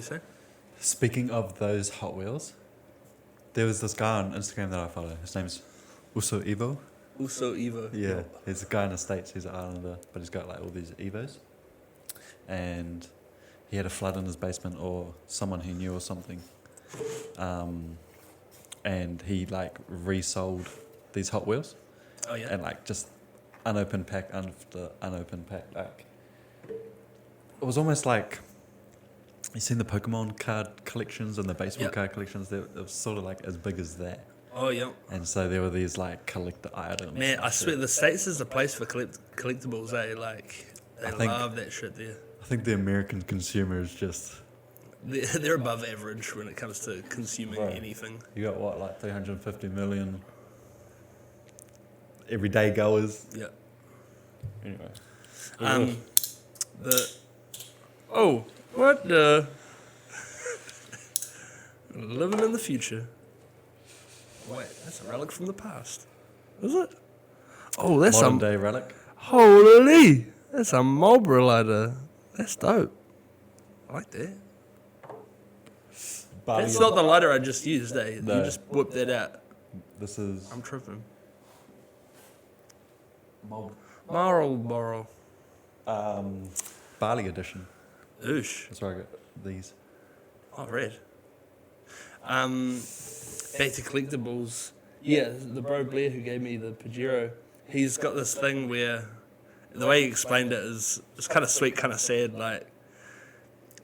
you saying? Speaking of those Hot Wheels, there was this guy on Instagram that I follow. His name's Uso Evo. Also, Evo. Yeah, he's a guy in the States. He's an islander, but he's got like all these Evos. And he had a flood in his basement, or someone he knew or something. And he like resold these Hot Wheels. Oh, yeah? And like just unopened pack after unopened pack. Like, it was almost like, you seen the Pokemon card collections and the baseball card collections? It was sort of like as big as that. Oh, yeah. And so there were these like collector items. Man, I swear the States is the place for collectibles, eh? Like, they love that shit there. I think the American consumer is just... They're above average when it comes to consuming anything. You got what, like 350 million everyday goers? Yeah. Anyway. What the... Living in the future. Wait, that's a relic from the past. Is it? Oh, that's Modern day relic. Holy! That's a Marlboro lighter. That's dope. I like that. That's not the lighter I just used, eh? No. You just whipped that out. This is... I'm tripping. Marlboro. Barley edition. Oosh. That's where I got these. Oh, red. Back to collectibles. Yeah, the bro Blair who gave me the Pajero, he's got this thing where the way he explained it is it's kind of sweet, kind of sad. Like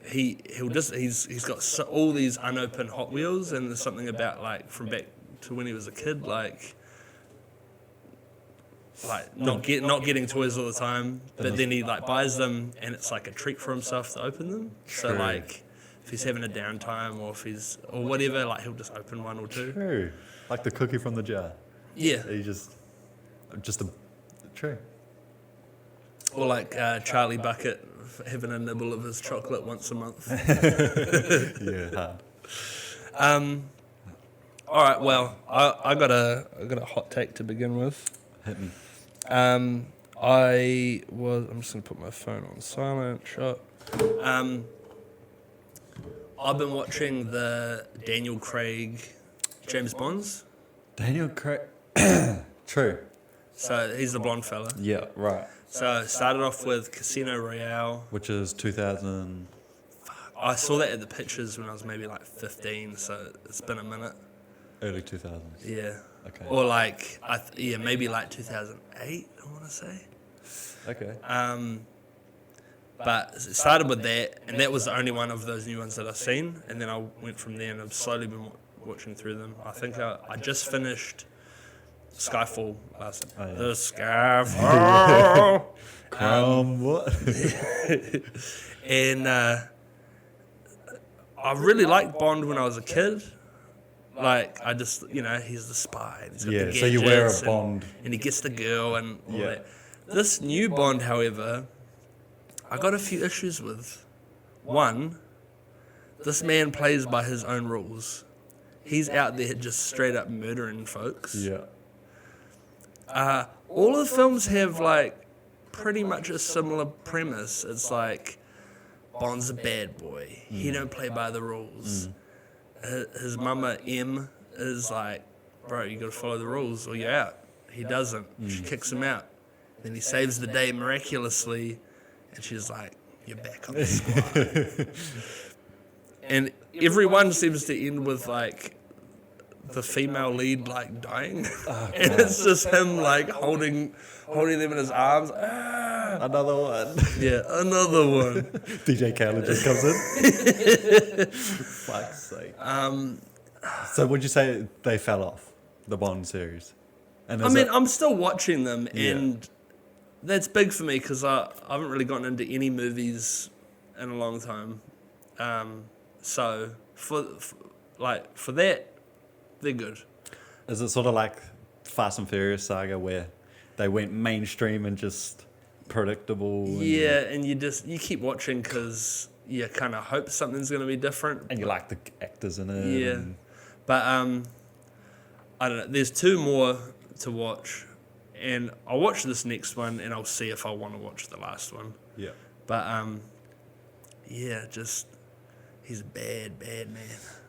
he's got all these unopened Hot Wheels, and there's something about like from back to when he was a kid, like not getting toys all the time, but then he like buys them, and it's like a treat for himself to open them. So like, if he's having a downtime or whatever, like he'll just open one or two. True. Like the cookie from the jar. Yeah. He just a... True. Or like Charlie Bucket having a nibble of his chocolate once a month. Yeah, hard. All right, well, I got a hot take to begin with. Hit me. I'm just gonna put my phone on silent. Shot. I've been watching the Daniel Craig James Bonds. Daniel Craig. True. So he's the blonde fella. Yeah, right. So it started off with Casino Royale. Which is 2000... I saw that at the pictures when I was maybe like 15, so it's been a minute. Early 2000s. Yeah. Okay. Or like, maybe like 2008, I want to say. Okay. But it started with that, and that was the only one of those new ones that I've seen. And then I went from there, and I've slowly been watching through them. I think I just finished Skyfall last night. Oh, yeah. The Skyfall. What? And I really liked Bond when I was a kid. Like, I just, he's the spy. And he's got the So you wear a Bond. And he gets the girl and all that. This new Bond, however, I got a few issues with. One, this man plays by his own rules. He's out there just straight up murdering folks. Yeah. All the films have, like, pretty much a similar premise. It's like, Bond's a bad boy. He don't play by the rules. His mama, M, is like, bro, you got to follow the rules or you're out. He doesn't. She kicks him out. Then he saves the day miraculously, and she's like, you're back on the squad. And everyone seems to end with, like, the female lead, like, dying. And it's just him, like, holding them in his arms. Another one. Yeah, another one. DJ Khaled just comes in. Fuck's sake. So would you say they fell off, the Bond series? And I'm still watching them, and that's big for me because I haven't really gotten into any movies in a long time. So for that, they're good. Is it sort of like Fast and Furious saga where they went mainstream and just predictable? And you keep watching because you kind of hope something's going to be different. And you like the actors in it. Yeah. But I don't know. There's two more to watch. And I'll watch this next one and I'll see if I want to watch the last one. Yeah. But, He's a bad man.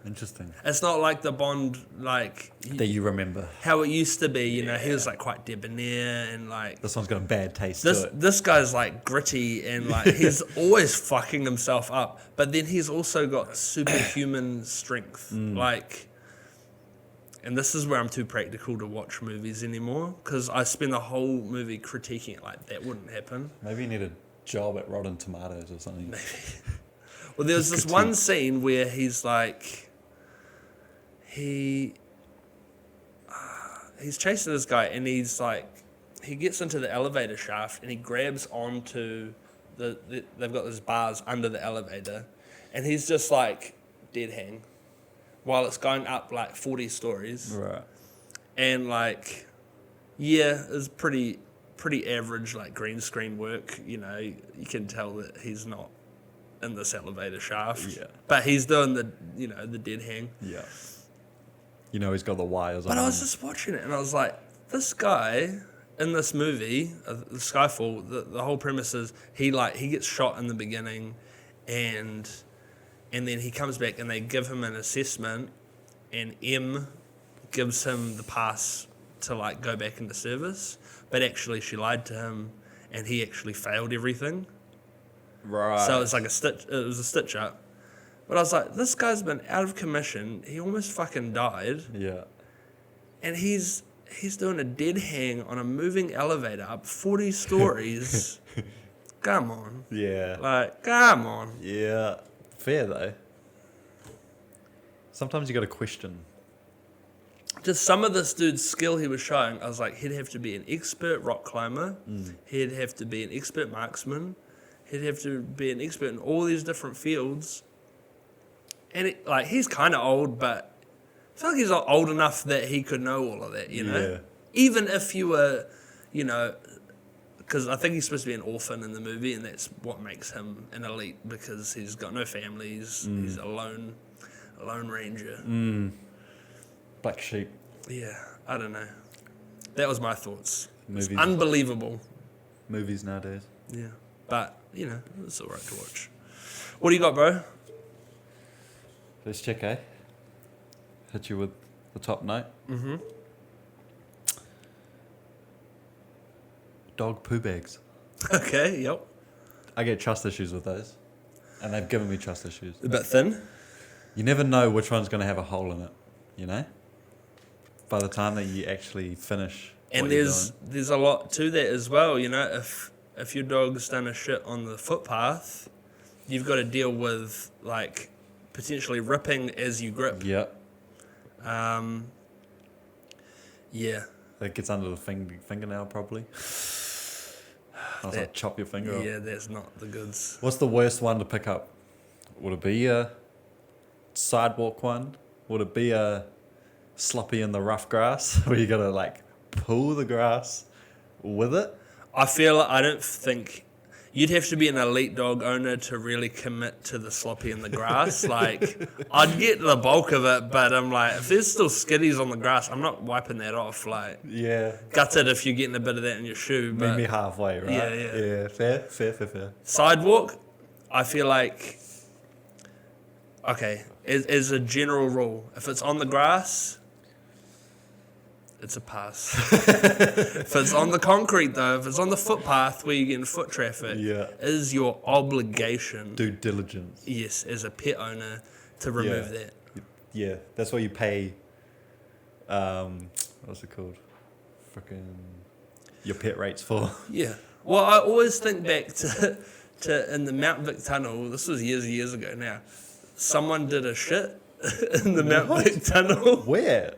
Interesting. It's not like the Bond, like... That you remember. How it used to be, you know, he was like quite debonair and like... This one's got a bad taste to it. This guy's like gritty and like he's always fucking himself up. But then he's also got superhuman strength. Like... And this is where I'm too practical to watch movies anymore. Because I spend the whole movie critiquing it like, that wouldn't happen. Maybe you need a job at Rotten Tomatoes or something. Maybe. Well, there's this one scene where he's like... He's chasing this guy and he's like, he gets into the elevator shaft and he grabs onto they've got those bars under the elevator and he's just like dead hang while it's going up like 40 stories. Right. And like, yeah, it's pretty average like green screen work. You know, you can tell that he's not in this elevator shaft. Yeah. But he's doing the dead hang. Yeah. You know, he's got the wires on. But I was just watching it and I was like, this guy in this movie, Skyfall, the whole premise is he gets shot in the beginning and then he comes back and they give him an assessment and M gives him the pass to like go back into service. But actually she lied to him and he actually failed everything. Right. So it's like it was a stitch up. But I was like, this guy's been out of commission. He almost fucking died. Yeah. And he's doing a dead hang on a moving elevator up 40 stories. Come on. Yeah. Like, come on. Yeah. Fair, though. Sometimes you got to question. Just some of this dude's skill he was showing, I was like, he'd have to be an expert rock climber. He'd have to be an expert marksman. He'd have to be an expert in all these different fields. And he's kind of old, but I feel like he's not old enough that he could know all of that, you know? Yeah. Even if you were, you know, because I think he's supposed to be an orphan in the movie, and that's what makes him an elite, because he's got no families, he's a lone ranger. Black sheep. Yeah, I don't know. That was my thoughts. Movies. It's unbelievable. Movies nowadays. Yeah, but, you know, it's all right to watch. What do you got, bro? Let's check, eh? Hit you with the top note. Mm-hmm. Dog poo bags. Okay, yep. I get trust issues with those. And they've given me trust issues. A bit thin? You never know which one's going to have a hole in it, you know? By the time that you actually finish and what you're doing. there's a lot to that as well, you know? If your dog's done a shit on the footpath, you've got to deal with, like, potentially ripping as you grip. Yep. Yeah. That gets under the fingernail, probably. I'll like chop your finger off. Yeah, that's not the goods. What's the worst one to pick up? Would it be a sidewalk one? Would it be a sloppy in the rough grass where you got to, like, pull the grass with it? I don't think... You'd have to be an elite dog owner to really commit to the sloppy in the grass. Like, I'd get the bulk of it, but I'm like, if there's still skitties on the grass, I'm not wiping that off. Like, yeah, gutted if you're getting a bit of that in your shoe. But meet me halfway, right? Yeah. Fair. Sidewalk, I feel like, okay, as a general rule, if it's on the grass, it's a pass. If it's on the concrete, though, if it's on the footpath where you're getting foot traffic, is your obligation. Due diligence. Yes, as a pet owner, to remove that. Yeah, that's what you pay. What's it called? Freaking your pet rates for. Yeah. Well, I always think back to in the Mount Vic tunnel. This was years ago now. Someone did a shit in the Mount Vic tunnel. Where?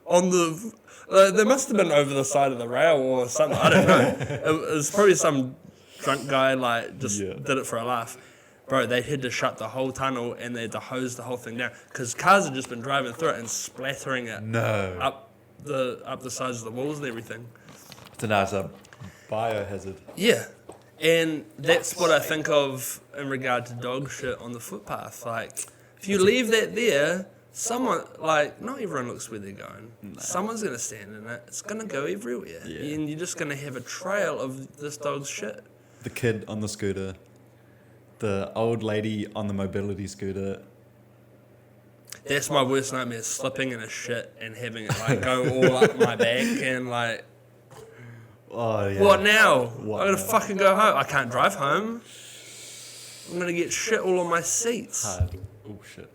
On the. They must have been over the side of the rail or something. I don't know. It was probably some drunk guy, like, just did it for a laugh. Bro, they had to shut the whole tunnel and they had to hose the whole thing down because cars had just been driving through it and splattering it up the sides of the walls and everything. It's a biohazard. Yeah. And that's what I think of in regard to dog shit on the footpath. Like, if you leave that there... Someone, like, not everyone looks where they're going. No. Someone's going to stand in it. It's going to go everywhere. Yeah. And you're just going to have a trail of this dog's shit. The kid on the scooter, the old lady on the mobility scooter, That's my worst nightmare, slipping in a shit and having it like go all up my back and like, Oh yeah. what now? What I gotta now? fucking go home. I can't drive home. I'm gonna get shit all on my seats. Hard. Oh shit.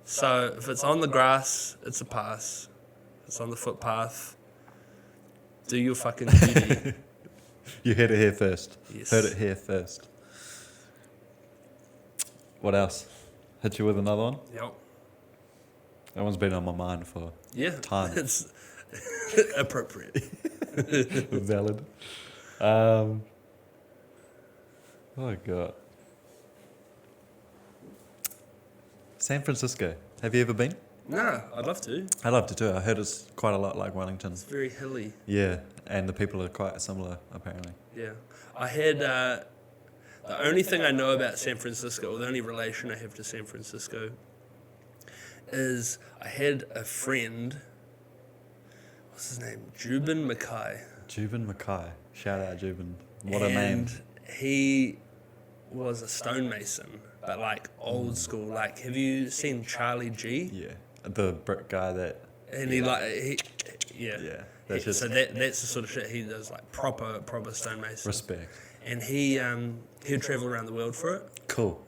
So if it's on the grass, it's a pass. If it's on the footpath, do your fucking duty. You heard it here first. Yes. Heard it here first. What else? Hit you with another one? Yep. That one's been on my mind for Yeah. time. It's appropriate. Valid. Oh god. San Francisco. Have you ever been? Nah, I'd love to. I'd love to too. I heard it's quite a lot like Wellington. It's very hilly. Yeah, and the people are quite similar apparently. Yeah. I had the only thing I know about San Francisco, or the only relation I have to San Francisco, is I had a friend. What's his name? Jubin Mackay. Jubin Mackay. Shout out Jubin. What a name. And he was a stonemason, but like old school. Like, have you seen Charlie G? Yeah. The brick guy that. And yeah. Yeah. That's just So that's the sort of shit he does, like proper stonemason. respect. And he'd travel around the world for it. Cool.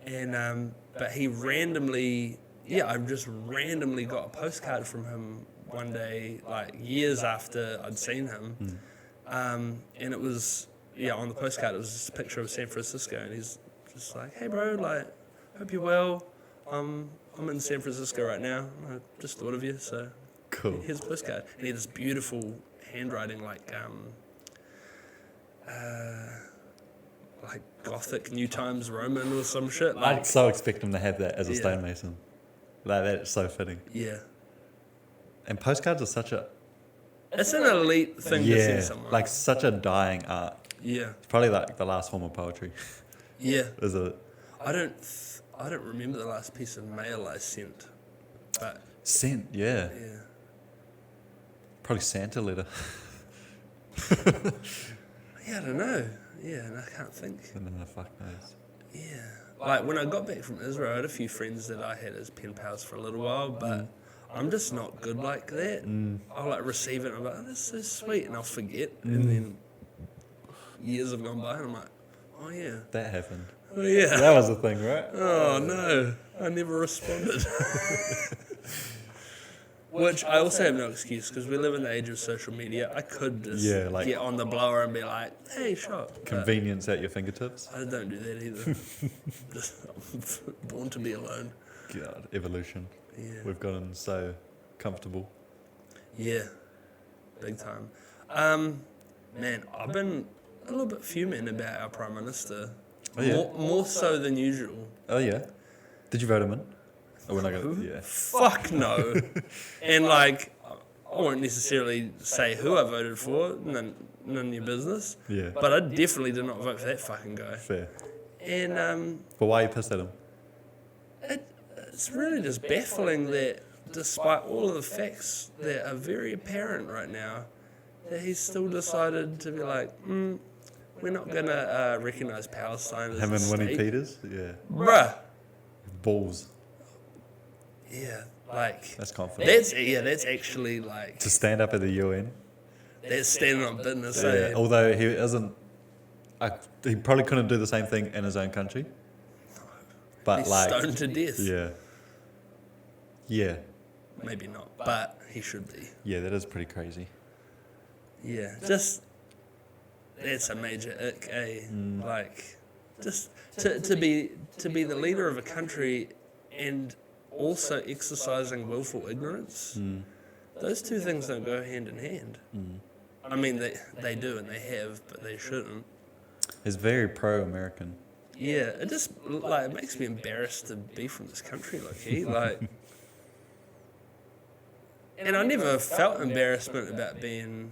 And but he randomly, I just randomly got a postcard from him one day, like years after I'd seen him. And it was, on the postcard it was just a picture of San Francisco, and he's just like, hey bro, like, hope you're well. I'm in San Francisco right now. I just thought of you, so Cool. here's a postcard. And he had this beautiful handwriting, like Gothic New Times Roman or some shit. Like, I'd so expect him to have that as a Yeah. stonemason. Like, that's so fitting. yeah. And postcards are such a... It's an elite thing to send someone. like such a dying art. Yeah. It's probably like the last form of poetry. Yeah. Is it? I don't remember the last piece of mail I sent, but Sent, yeah. yeah. Probably Santa letter. Yeah, I don't know. Yeah, and I can't think. I don't know, fuck knows. Yeah. Like when I got back from Israel, I had a few friends that I had as pen pals for a little while, but I'm just not good like that. I'll like receive it and I'm like, oh, this is so sweet, and I'll forget. And then years have gone by and I'm like, oh yeah. That happened. Oh yeah. That was the thing, right? Oh no, I never responded. Which I also have no excuse, because we live in the age of social media. I could just get on the blower and be like, hey, shot. But Convenience at your fingertips. I don't do that either. Just, I'm born to be alone. God, evolution. Yeah. We've gotten so comfortable. Yeah, big time. Man, I've been a little bit fuming about our Prime Minister. Oh, yeah? More so than usual. Oh, yeah? Did you vote him in? Oh, we're not Who? going to... Yeah. Fuck no. And like, I won't necessarily say who I voted for, none of your business. Yeah. But I definitely did not vote for that fucking guy. Fair. And But why are you pissed at him? it's really just baffling that despite all of the facts that are very apparent right now, that he's still decided to be like, we're not going to recognise Palestine as Him a and Winnie state. Peters? Yeah. Bruh. Balls. Yeah, like... That's confident. That's actually like... To stand up at the UN. That's standing on business, Yeah. eh? Although he isn't... he probably couldn't do the same thing in his own country. But He's like... stoned to death. Yeah. Yeah. Maybe not, but he should be. Yeah, that is pretty crazy. Yeah, just... That's a major ick, eh? Like, just to be the leader of a country and also exercising willful ignorance, those two things don't go hand in hand. I mean, they do and they have, but they shouldn't. He's very pro-American. Yeah, it just like it makes me embarrassed to be from this country, like and I never felt embarrassment about being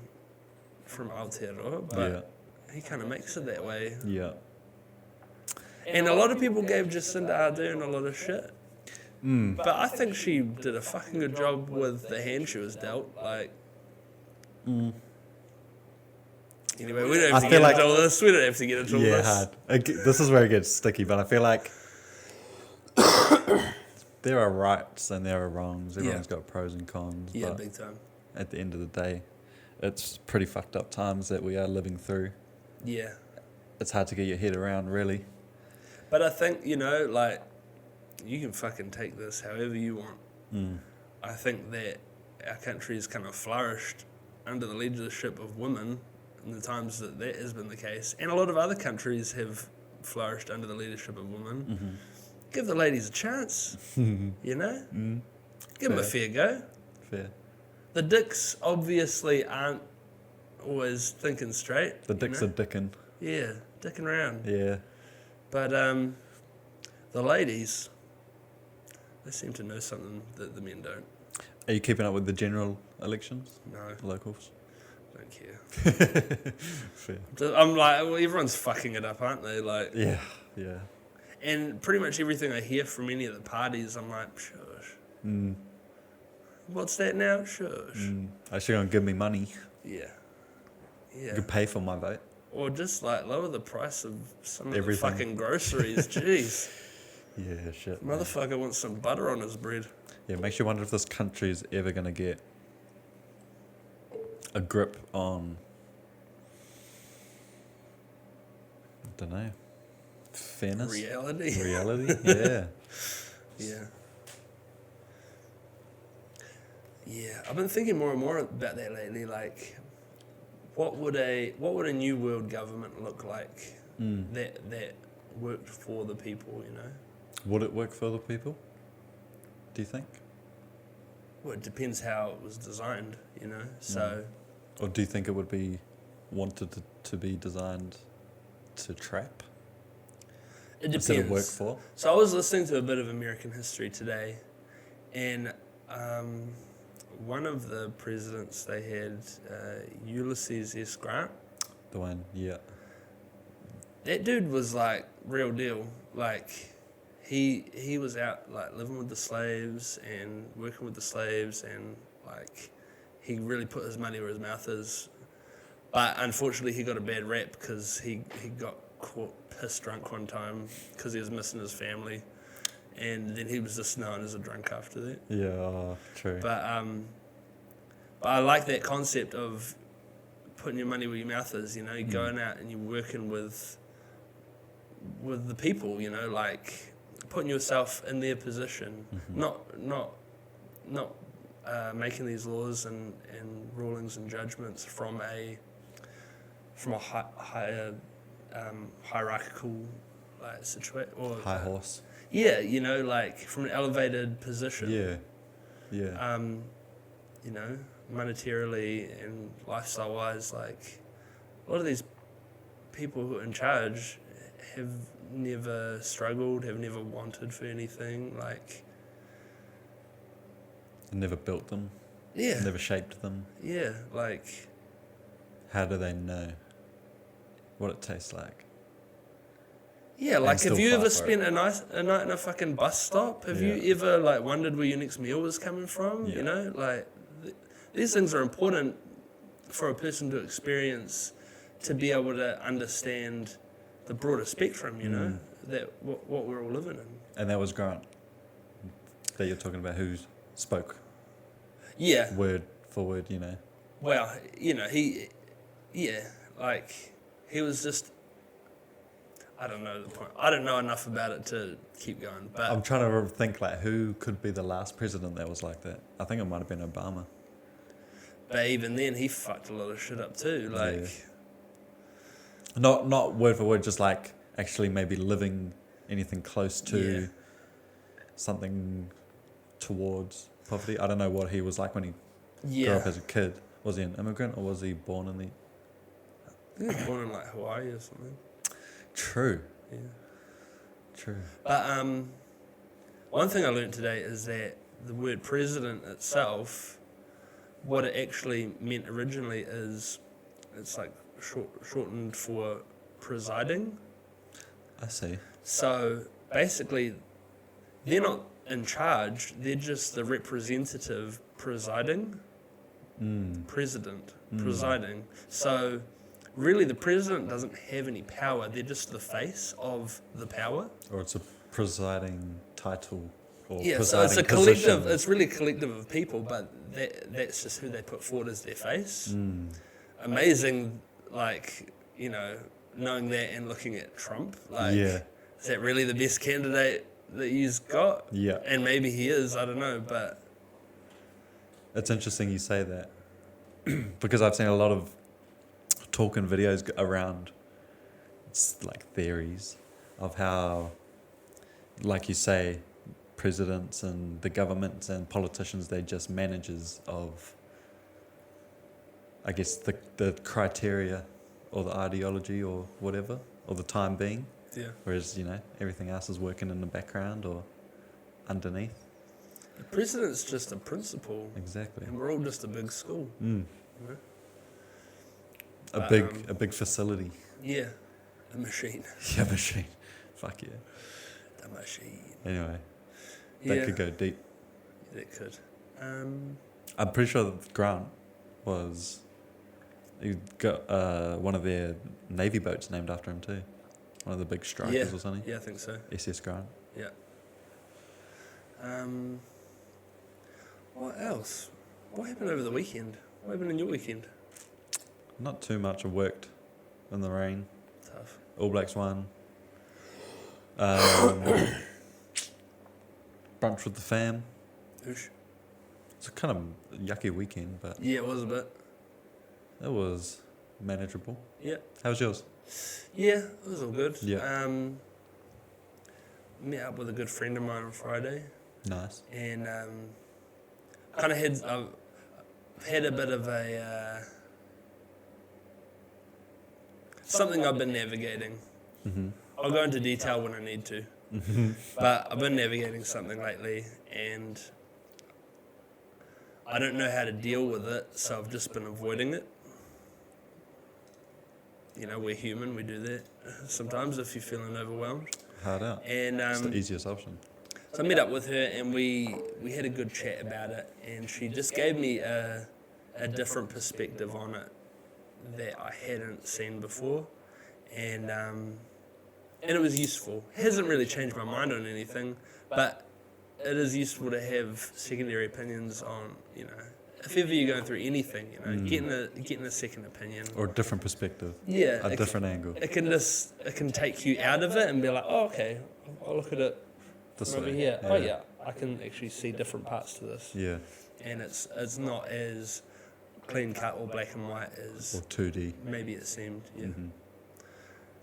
from Aotearoa, but he kind of makes it that way. Yeah. And a lot of people gave Jacinda Ardern a lot of shit. But I think she did a fucking good job with the hand she was dealt. Like, anyway, we don't have to get into all this. We don't have to get into all this. Yeah, hard. This is where it gets sticky, but I feel like there are rights and there are wrongs. Yeah. Everyone's got pros and cons. Yeah, but big time. at the end of the day, it's pretty fucked up times that we are living through. Yeah. It's hard to get your head around, really. But I think, you know, like, you can fucking take this however you want. Mm. I think that our country has kind of flourished under the leadership of women in the times that that has been the case. And a lot of other countries have flourished under the leadership of women. Mm-hmm. Give the ladies a chance, you know? Mm. Give them a fair go. Fair. The dicks obviously aren't always thinking straight. The dicks are dicking. Yeah, dicking around. Yeah. But the ladies, they seem to know something that the men don't. Are you keeping up with the general elections? No, Locals? don't care. Fair. I'm like, well, everyone's fucking it up, aren't they? Like, Yeah, yeah. and pretty much everything I hear from any of the parties, I'm like, shush. Mm. What's that now? Shush. Mm. Actually gonna give me money. Yeah. You Yeah. could pay for my vote. Or just like lower the price of some of Everything. the fucking groceries. Jeez. Yeah, shit. Man. Motherfucker wants some butter on his bread. Yeah, it makes you wonder if this country's ever gonna get a grip on, I don't know, fairness? Reality. Reality? Yeah. Yeah. Yeah, I've been thinking more and more about that lately. Like, what would a new world government look like that worked for the people? You know. Would it work for other people? Do you think? Well, it depends how it was designed. You know. So. Or do you think it would be wanted to be designed to trap It depends. instead of work for? So I was listening to a bit of American history today, and one of the presidents they had, Ulysses S. Grant. The one, yeah. That dude was like real deal. Like he was out like living with the slaves and working with the slaves, and like he really put his money where his mouth is. But unfortunately, he got a bad rap because he got caught pissed drunk one time because he was missing his family, and then he was just known as a drunk after that. Yeah, true. But I like that concept of putting your money where your mouth is. You know, you're going out and you're working with the people. You know, like putting yourself in their position, not making these laws and rulings and judgments from a higher hierarchical like situation or High horse. Yeah, you know, like from an elevated position. Yeah, yeah. You know, monetarily and lifestyle wise, like a lot of these people who are in charge have never struggled, have never wanted for anything, like Never built them. yeah. Never shaped them. Yeah, like How do they know what it tastes like? yeah, like still have you fight ever for spent a night in a fucking bus stop? Have you ever like wondered where your next meal was coming from? Yeah. You know, like these things are important for a person to experience, to be able to understand the broader spectrum. You know, that what we're all living in. And that was Grant that you're talking about, who spoke Yeah. word for word, you know. Well, you know, he was just, I don't know the point. I don't know enough about it to keep going, but I'm trying to think like who could be the last president that was like that. I think it might have been Obama. but even then he fucked a lot of shit up too. Like, Yeah. Not word for word, just like actually maybe living anything close to something towards poverty. I don't know what he was like when he grew up as a kid. Was he an immigrant or was he born in the... I think he was born in like Hawaii or something. True. Yeah. True. But one thing I learned today is that the word president itself, what it actually meant originally is, it's like shortened for presiding. I see. So basically, they're not in charge, they're just the representative presiding. President presiding. So really the president doesn't have any power, they're just the face of the power. Or it's a presiding title or Yeah, so it's a presiding collective. position. It's really a collective of people, but that's just who they put forward as their face. Amazing, like, you know, knowing that and looking at Trump. Like, Yeah. is that really the best candidate that you've got? Yeah. And maybe he is. I don't know, but It's interesting you say that because I've seen a lot of talk and videos around like theories of how, like you say, presidents and the governments and politicians, they're just managers of, I guess, the criteria or the ideology or whatever, or the time being. yeah. Whereas, you know, everything else is working in the background or underneath. The president's just a principal, Exactly. and we're all just a big school. Mm. You know? A But, big facility. Yeah, the machine. Yeah, machine. Fuck yeah. The machine. Anyway, that Yeah, could go deep. that could. I'm pretty sure that Grant was. He got one of their navy boats named after him too. One of the big strikers Yeah. or something. Yeah, I think so. SS Grant. Yeah. What else? What happened over the weekend? What happened in your weekend? Not too much. I worked in the rain. Tough. All Blacks won. Brunch with the fam. Oosh. It's a kind of yucky weekend, but Yeah, it was a bit. it was manageable. Yeah. How was yours? Yeah, it was all good. Yeah. Met up with a good friend of mine on Friday, Nice. and kind of I've had a bit of a something I've been navigating. Mm-hmm. I'll go into detail when I need to, but I've been navigating something lately, and I don't know how to deal with it, so I've just been avoiding it. You know, we're human, we do that sometimes if you're feeling overwhelmed. Hard out. And It's the easiest option. so I met up with her, and we had a good chat about it, and she just gave me a different perspective on it that I hadn't seen before, and it was useful. It hasn't really changed my mind on anything, but it is useful to have secondary opinions on, you know, if ever you're going through anything, you know, getting a second opinion. Or a different perspective. Yeah, A different angle. It can take you out of it and be like, oh, okay, I'll look at it This from over way. here. Oh yeah, I can actually see different parts to this, Yeah. and it's not as clean cut or black and white as Or 2D. maybe it seemed. Yeah.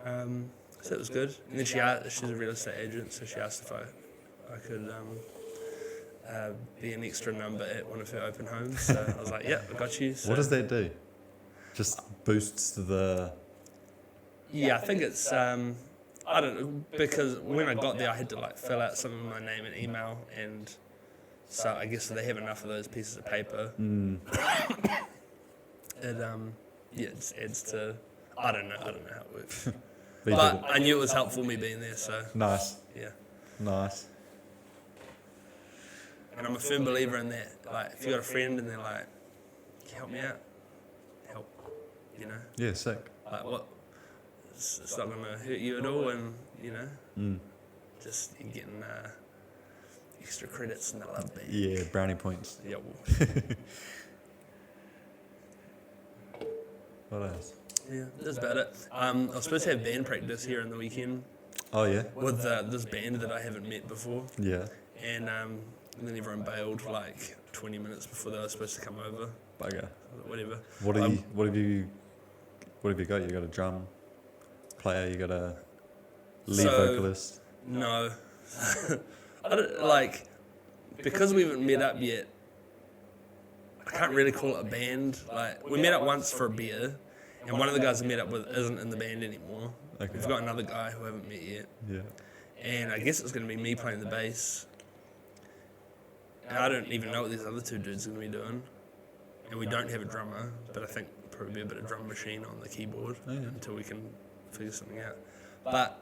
Mm-hmm. So it was good. And then she's a real estate agent, so she asked if I could be an extra number at one of her open homes. So I was like, yeah, I got you. So, What does that do? Just boosts the... yeah, I think it's I don't know, because when I got there I had to like fill out some of my name and email, and so I guess they have enough of those pieces of paper. It it adds to I don't know how it works. But I knew it was helpful me being there, so Nice. yeah. Nice. And I'm a firm believer in that. Like, if you got a friend and they're like, "Can you help me out?" Help, you know. Yeah, sick. Like what? It's not gonna hurt you at all, and you know, just you're getting extra credits in the love band. Yeah, brownie points. Yeah. What else? Yeah, that's about it. I was supposed to have band practice here on the weekend Oh, yeah? with this band that I haven't met before, Yeah. and then everyone bailed like 20 minutes before they were supposed to come over. Bugger. Whatever. What have you got? You got a drum player, you got a lead vocalist. No, I don't, like, because we haven't met up yet, I can't really call it a band. Like, we met up once for a beer, and one of the guys I met up with isn't in the band anymore. Okay. We've got another guy who I haven't met yet, Yeah. and I guess it's going to be me playing the bass. And I don't even know what these other two dudes are going to be doing. And we don't have a drummer, but I think probably a bit of drum machine on the keyboard until we can figure something out. But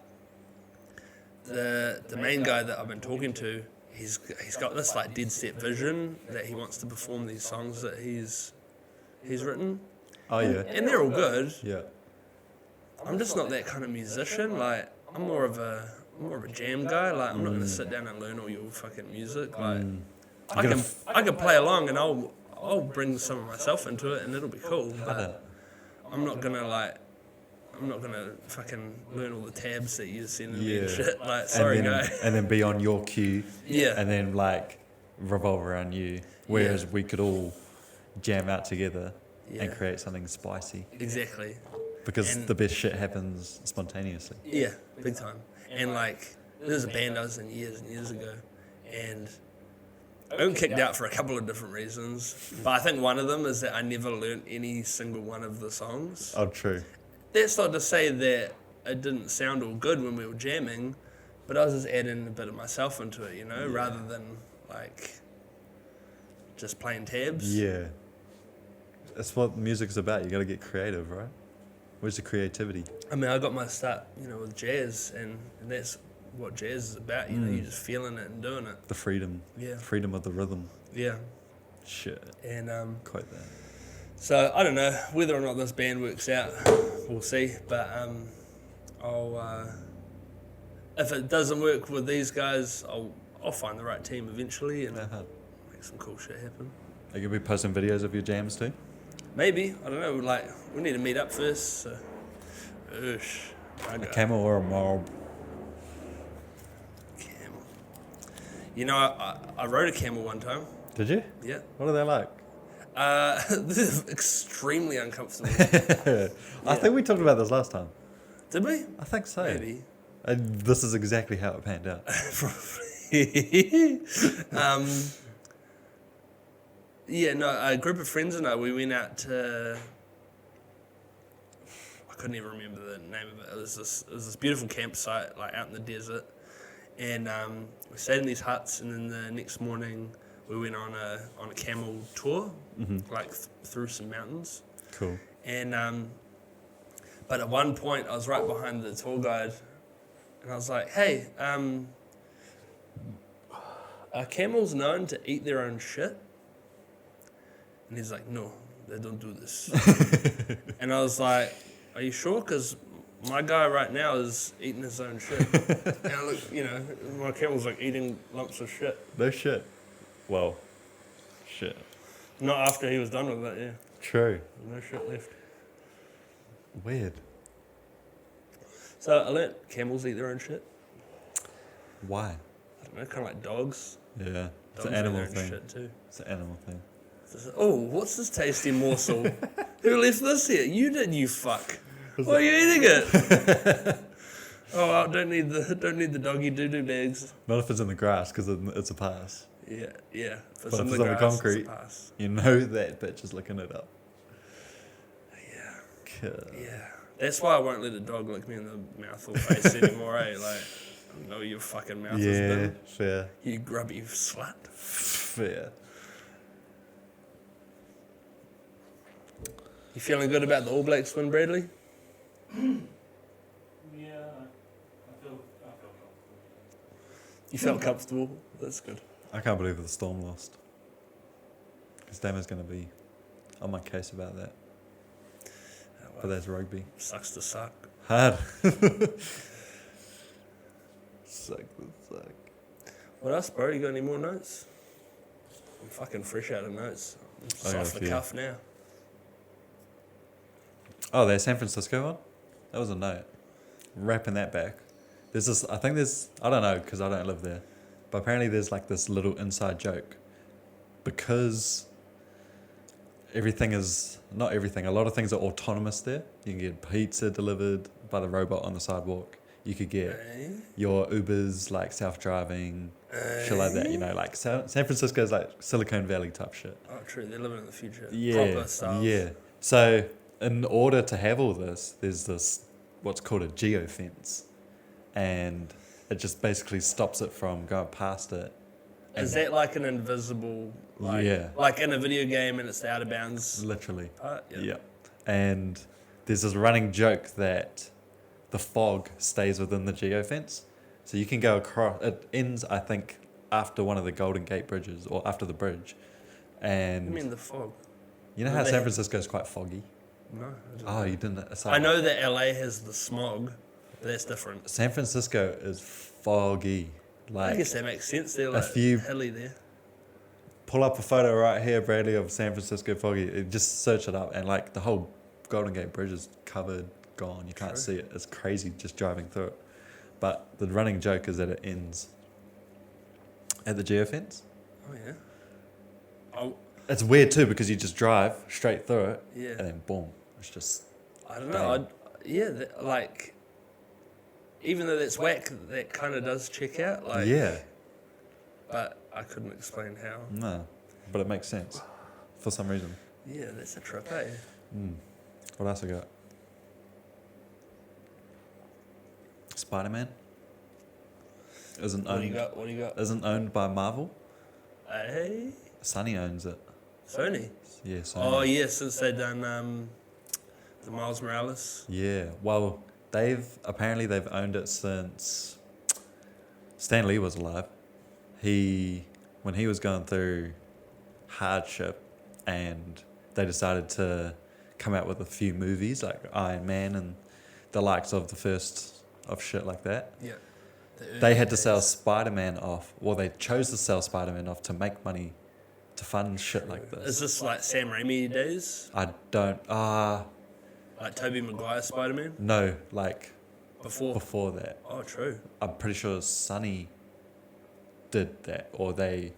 the main guy that I've been talking to, he's got this like dead set vision that he wants to perform these songs that he's written. Oh, yeah. And they're all good. Yeah. I'm just not that kind of musician. Like, I'm more of a more of a jam guy. Like, I'm not gonna sit down and learn all your fucking music. Like, You're I can play along and I'll bring some of myself into it and it'll be cool. But I'm not gonna fucking learn all the tabs that you're sending me and shit. Like, sorry, guy. And then be on your cue. Yeah. And then like revolve around you. Whereas we could all jam out together and create something spicy. Exactly. Because the best shit happens spontaneously. Yeah, big time. And like, there's a band I was in years and years ago, and I got kicked out for a couple of different reasons. But I think one of them is that I never learnt any single one of the songs. Oh, true. That's not to say that it didn't sound all good when we were jamming, but I was just adding a bit of myself into it, you know, rather than like just playing tabs. Yeah. That's what music's about. You got to get creative, right? Where's the creativity? I mean, I got my start, you know, with jazz, and that's what jazz is about. You know, you're just feeling it and doing it. The freedom. Yeah. Freedom of the rhythm. Yeah. Shit. And Quite that. so I don't know whether or not this band works out. We'll see. But I'll if it doesn't work with these guys, I'll find the right team eventually and make some cool shit happen. Are you gonna be posting videos of your jams too? Maybe, I don't know. Like, we need to meet up first. So. A camel or a mob? Camel. You know, I rode a camel one time. Did you? Yeah. What are they like? They're extremely uncomfortable. I think we talked about this last time. Did we? I think so. Maybe. And this is exactly how it panned out. Yeah, no, a group of friends and I, we went out to, I couldn't even remember the name of it. It was this beautiful campsite, like out in the desert. And we stayed in these huts, and then the next morning we went on a camel tour, like through some mountains. Cool. And but at one point I was right behind the tour guide, and I was like, "Hey, are camels known to eat their own shit?" And he's like, "No, they don't do this." And I was like, "Are you sure? Because my guy right now is eating his own shit." And I look, you know, my camel's like eating lumps of shit. No shit. Well, shit. Not after he was done with it, yeah. True. No shit left. Weird. So I learnt camels eat their own shit. Why? I don't know, kind of like dogs. Yeah. It's Dogs an eat animal their own thing. shit too. It's an animal thing. Oh, what's this tasty morsel? Who left this here? You did, you fuck. Why are you eating it? Oh, I don't need the doggy doo-doo bags. Not if it's in the grass, because it's a pass. Yeah. If it's But in if the it's on the grass, concrete, it's a pass. you know that bitch is licking it up. Yeah. Cool. Yeah. That's why I won't let a dog lick me in the mouth or face anymore, eh? Like, I know your fucking mouth has Yeah, been. fair. You grubby slut. Fair. You feeling good about the All Blacks win, Bradley? Yeah, I feel comfortable. You felt comfortable? That's good. I can't believe the Storm lost. Because Dama's going to be on my case about that. But that's rugby. Sucks to suck. Hard. Suck to suck. What else, bro? You got any more notes? I'm fucking fresh out of notes. I'm just I got off a the few. cuff now. Oh, there's San Francisco one? That was a note. Wrapping that back. There's this, I don't know because I don't live there. But apparently there's like this little inside joke. Because not everything, a lot of things are autonomous there. You can get pizza delivered by the robot on the sidewalk. You could get your Ubers like self-driving, shit like that, you know, like San Francisco is like Silicon Valley type shit. Oh, true. They're living in the future. Yeah, Proper style. yeah. So in order to have all this, there's this what's called a geofence, and it just basically stops it from going past it. Is that like an invisible, like in a video game and it's the out of bounds Literally. part? Yeah. And there's this running joke that the fog stays within the geofence. So you can go across, it ends, I think, after one of the Golden Gate bridges, or after the bridge. And I mean the fog. you know how San Francisco is quite foggy? No. I didn't Oh, know. you didn't? I know that LA has the smog. That's different. San Francisco is foggy. I Like, guess that makes sense. They're like you- hilly there. pull up a photo right here, Bradley, of San Francisco foggy. Just search it up, and like the whole Golden Gate Bridge is covered, gone. You can't True. see it. It's crazy just driving through it. But the running joke is that it ends at the geofence. Oh yeah. Oh It's weird too because you just drive straight through it, yeah. and then boom, it's just I don't know. Like, even though that's whack, that kind of does check out. Like, yeah. But I couldn't explain how. No, but it makes sense for some reason. Yeah, that's a trip, eh? What else I got? Spider-Man isn't What do you owned. got? What do you got? Isn't owned by Marvel. Hey, Sony owns it. Sony. Yeah, Sony. Oh yeah, since they done the Miles Morales. Yeah. Well, they've owned it since Stan Lee was alive. When he was going through hardship, and they decided to come out with a few movies like Iron Man and the likes of the first of shit like that. Yeah. They had to sell Spider-Man off. Well, they chose to sell Spider-Man off to make money to fund shit like Is this. this like Sam Raimi days? I don't. Like Tobey Maguire Spider-Man? No, like Before? that. Oh, true. I'm pretty sure Sony did that, or they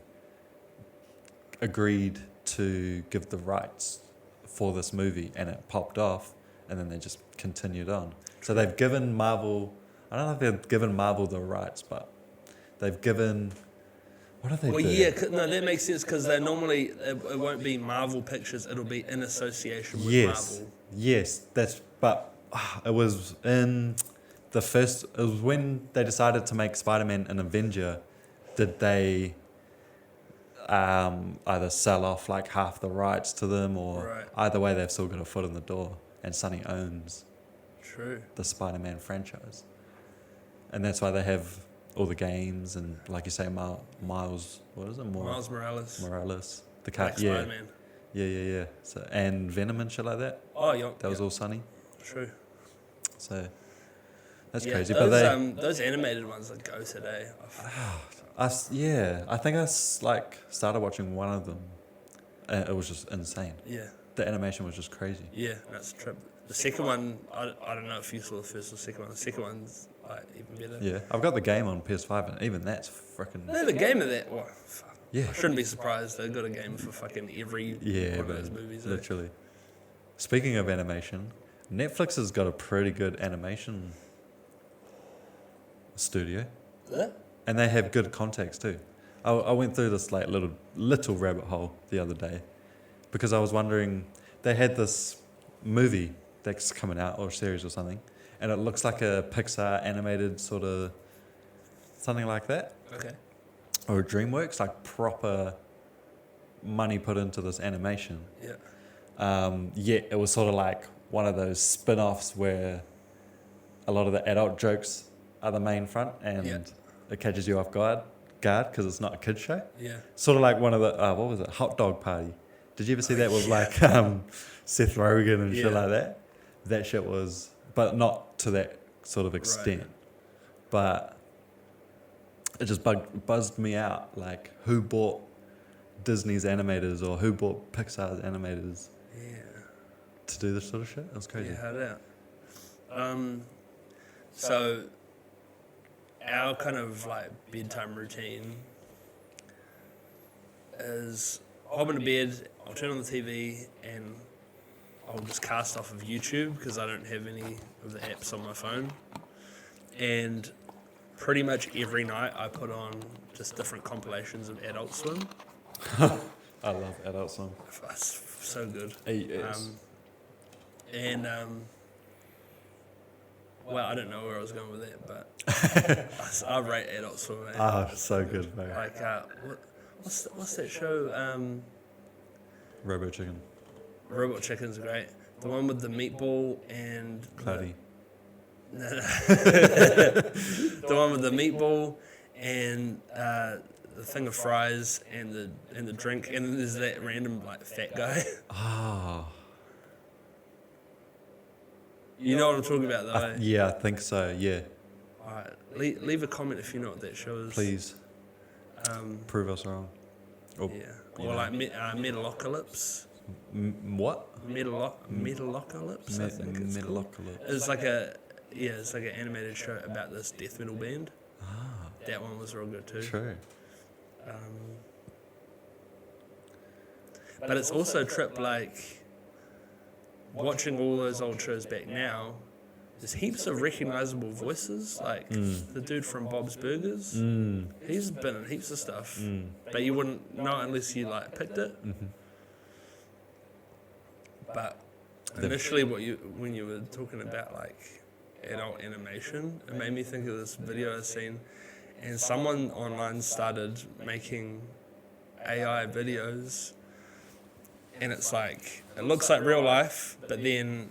agreed to give the rights for this movie, and it popped off, and then they just continued on. So they've given Marvel. I don't know if they've given Marvel the rights, but they've given. What have they Well, do? yeah, no, that makes sense because they normally it won't be Marvel Pictures; it'll be in association with Yes, Marvel. yes, that's. But it was in the first. It was when they decided to make Spider-Man an Avenger. Did they either sell off like half the rights to them, or Right. either way, they've still got a foot in the door, and Sony owns True. the Spider-Man franchise, and that's why they have all the games and, like you say, Miles. What is it? Miles Morales. Morales. The car. Like Yeah. Spider-Man. Yeah. So, and Venom and shit like that. Oh, yeah. That was all Sony. True. So that's Yeah, crazy. Those, But they, those animated ones that go today. I think I started watching one of them, and it was just insane. Yeah. The animation was just crazy. Yeah, that's a trip. The second one, I don't know if you saw the first or second one. The second one's like even better. Yeah, I've got the game on PS5, and even that's freaking. They have a game of that. Well, fuck. Yeah. I shouldn't be surprised. They've got a game for fucking every Yeah, one of those man, movies. eh? literally. Speaking of animation, Netflix has got a pretty good animation studio, Yeah? and they have good context too. I went through this like little rabbit hole the other day because I was wondering, they had this movie that's coming out, or series or something, and it looks like a Pixar animated sort of something like that, Okay. or a DreamWorks, like proper money put into this animation. Yeah. Yet it was sort of like one of those spin-offs where a lot of the adult jokes are the main front, and Yeah. it catches you off guard because it's not a kid's show. Yeah. Sort of like one of the what was it, Hot Dog Party. Did you ever see that with Yeah. like Seth Rogen and shit Yeah. like that? That shit was, but not to that sort of extent. Right. But it just buzzed me out. Like, who bought Disney's animators, or who bought Pixar's animators Yeah. to do this sort of shit? It was crazy. Yeah, how that? So our kind of like bedtime routine is I'll hop into bed, I'll turn on the TV, and I'll just cast off of YouTube because I don't have any of the apps on my phone. And pretty much every night I put on just different compilations of Adult Swim. I love Adult Swim. It's so good. Yes. Well, I don't know where I was going with that, but I rate Adult Swim. Man. So good, mate. Like, what's that show? Robo Chicken. Robot Chicken's great. The one with the meatball and Cloudy. The one with the meatball and the thing of fries and the drink, and then there's that random like fat guy. Ah. You know what I'm talking about, though, eh? Yeah, I think so. Yeah, Alright, leave a comment if you know what that show is. please Um, prove us wrong. Or, yeah. you Or know. like Metalocalypse. What? Metalocalypse, I think it's called. Metalocalypse. It's like an animated show about this death metal band. Ah, That one was real good too. true. But it's also a trip, like, watching all those old shows back now, there's heaps of recognisable voices, like the dude from Bob's Burgers. He's been in heaps of stuff, but you wouldn't know unless you, like, picked it. But initially when you were talking about, like, adult animation, it made me think of this video I've seen, and someone online started making AI videos, and it's like, it looks like real life, but then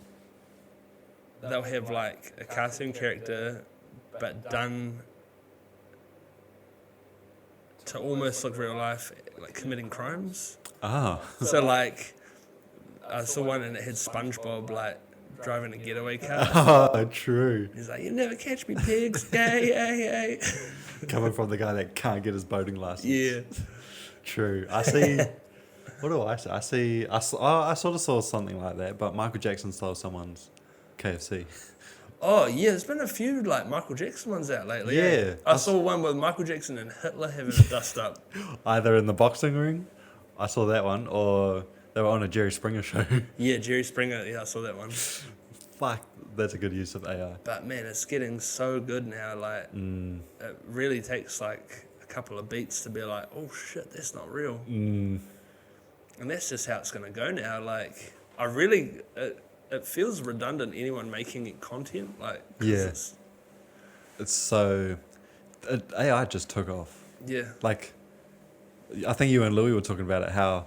they'll have like a cartoon character, but done to almost look real life, like committing crimes. Ah. So like, I saw one and it had SpongeBob like driving a getaway car. Ah, true. He's like, "You never catch me, pigs!" Yay, yay, yay. Coming from the guy that can't get his boating license. Yeah. True. I see. What do I see? I sort of saw something like that, but Michael Jackson stole someone's KFC. Oh yeah, there's been a few like Michael Jackson ones out lately. Yeah. I saw one with Michael Jackson and Hitler having a dust up. Either in the boxing ring, I saw that one, or they were on a Jerry Springer show. Yeah, Jerry Springer. Yeah, I saw that one. Fuck, that's a good use of AI. But man, it's getting so good now. Like, it really takes like a couple of beats to be like, "Oh shit, that's not real." And that's just how it's gonna go now. Like, it feels redundant anyone making it content. Like, 'cause Yeah. It's so... AI just took off. Yeah. Like, I think you and Louis were talking about it, how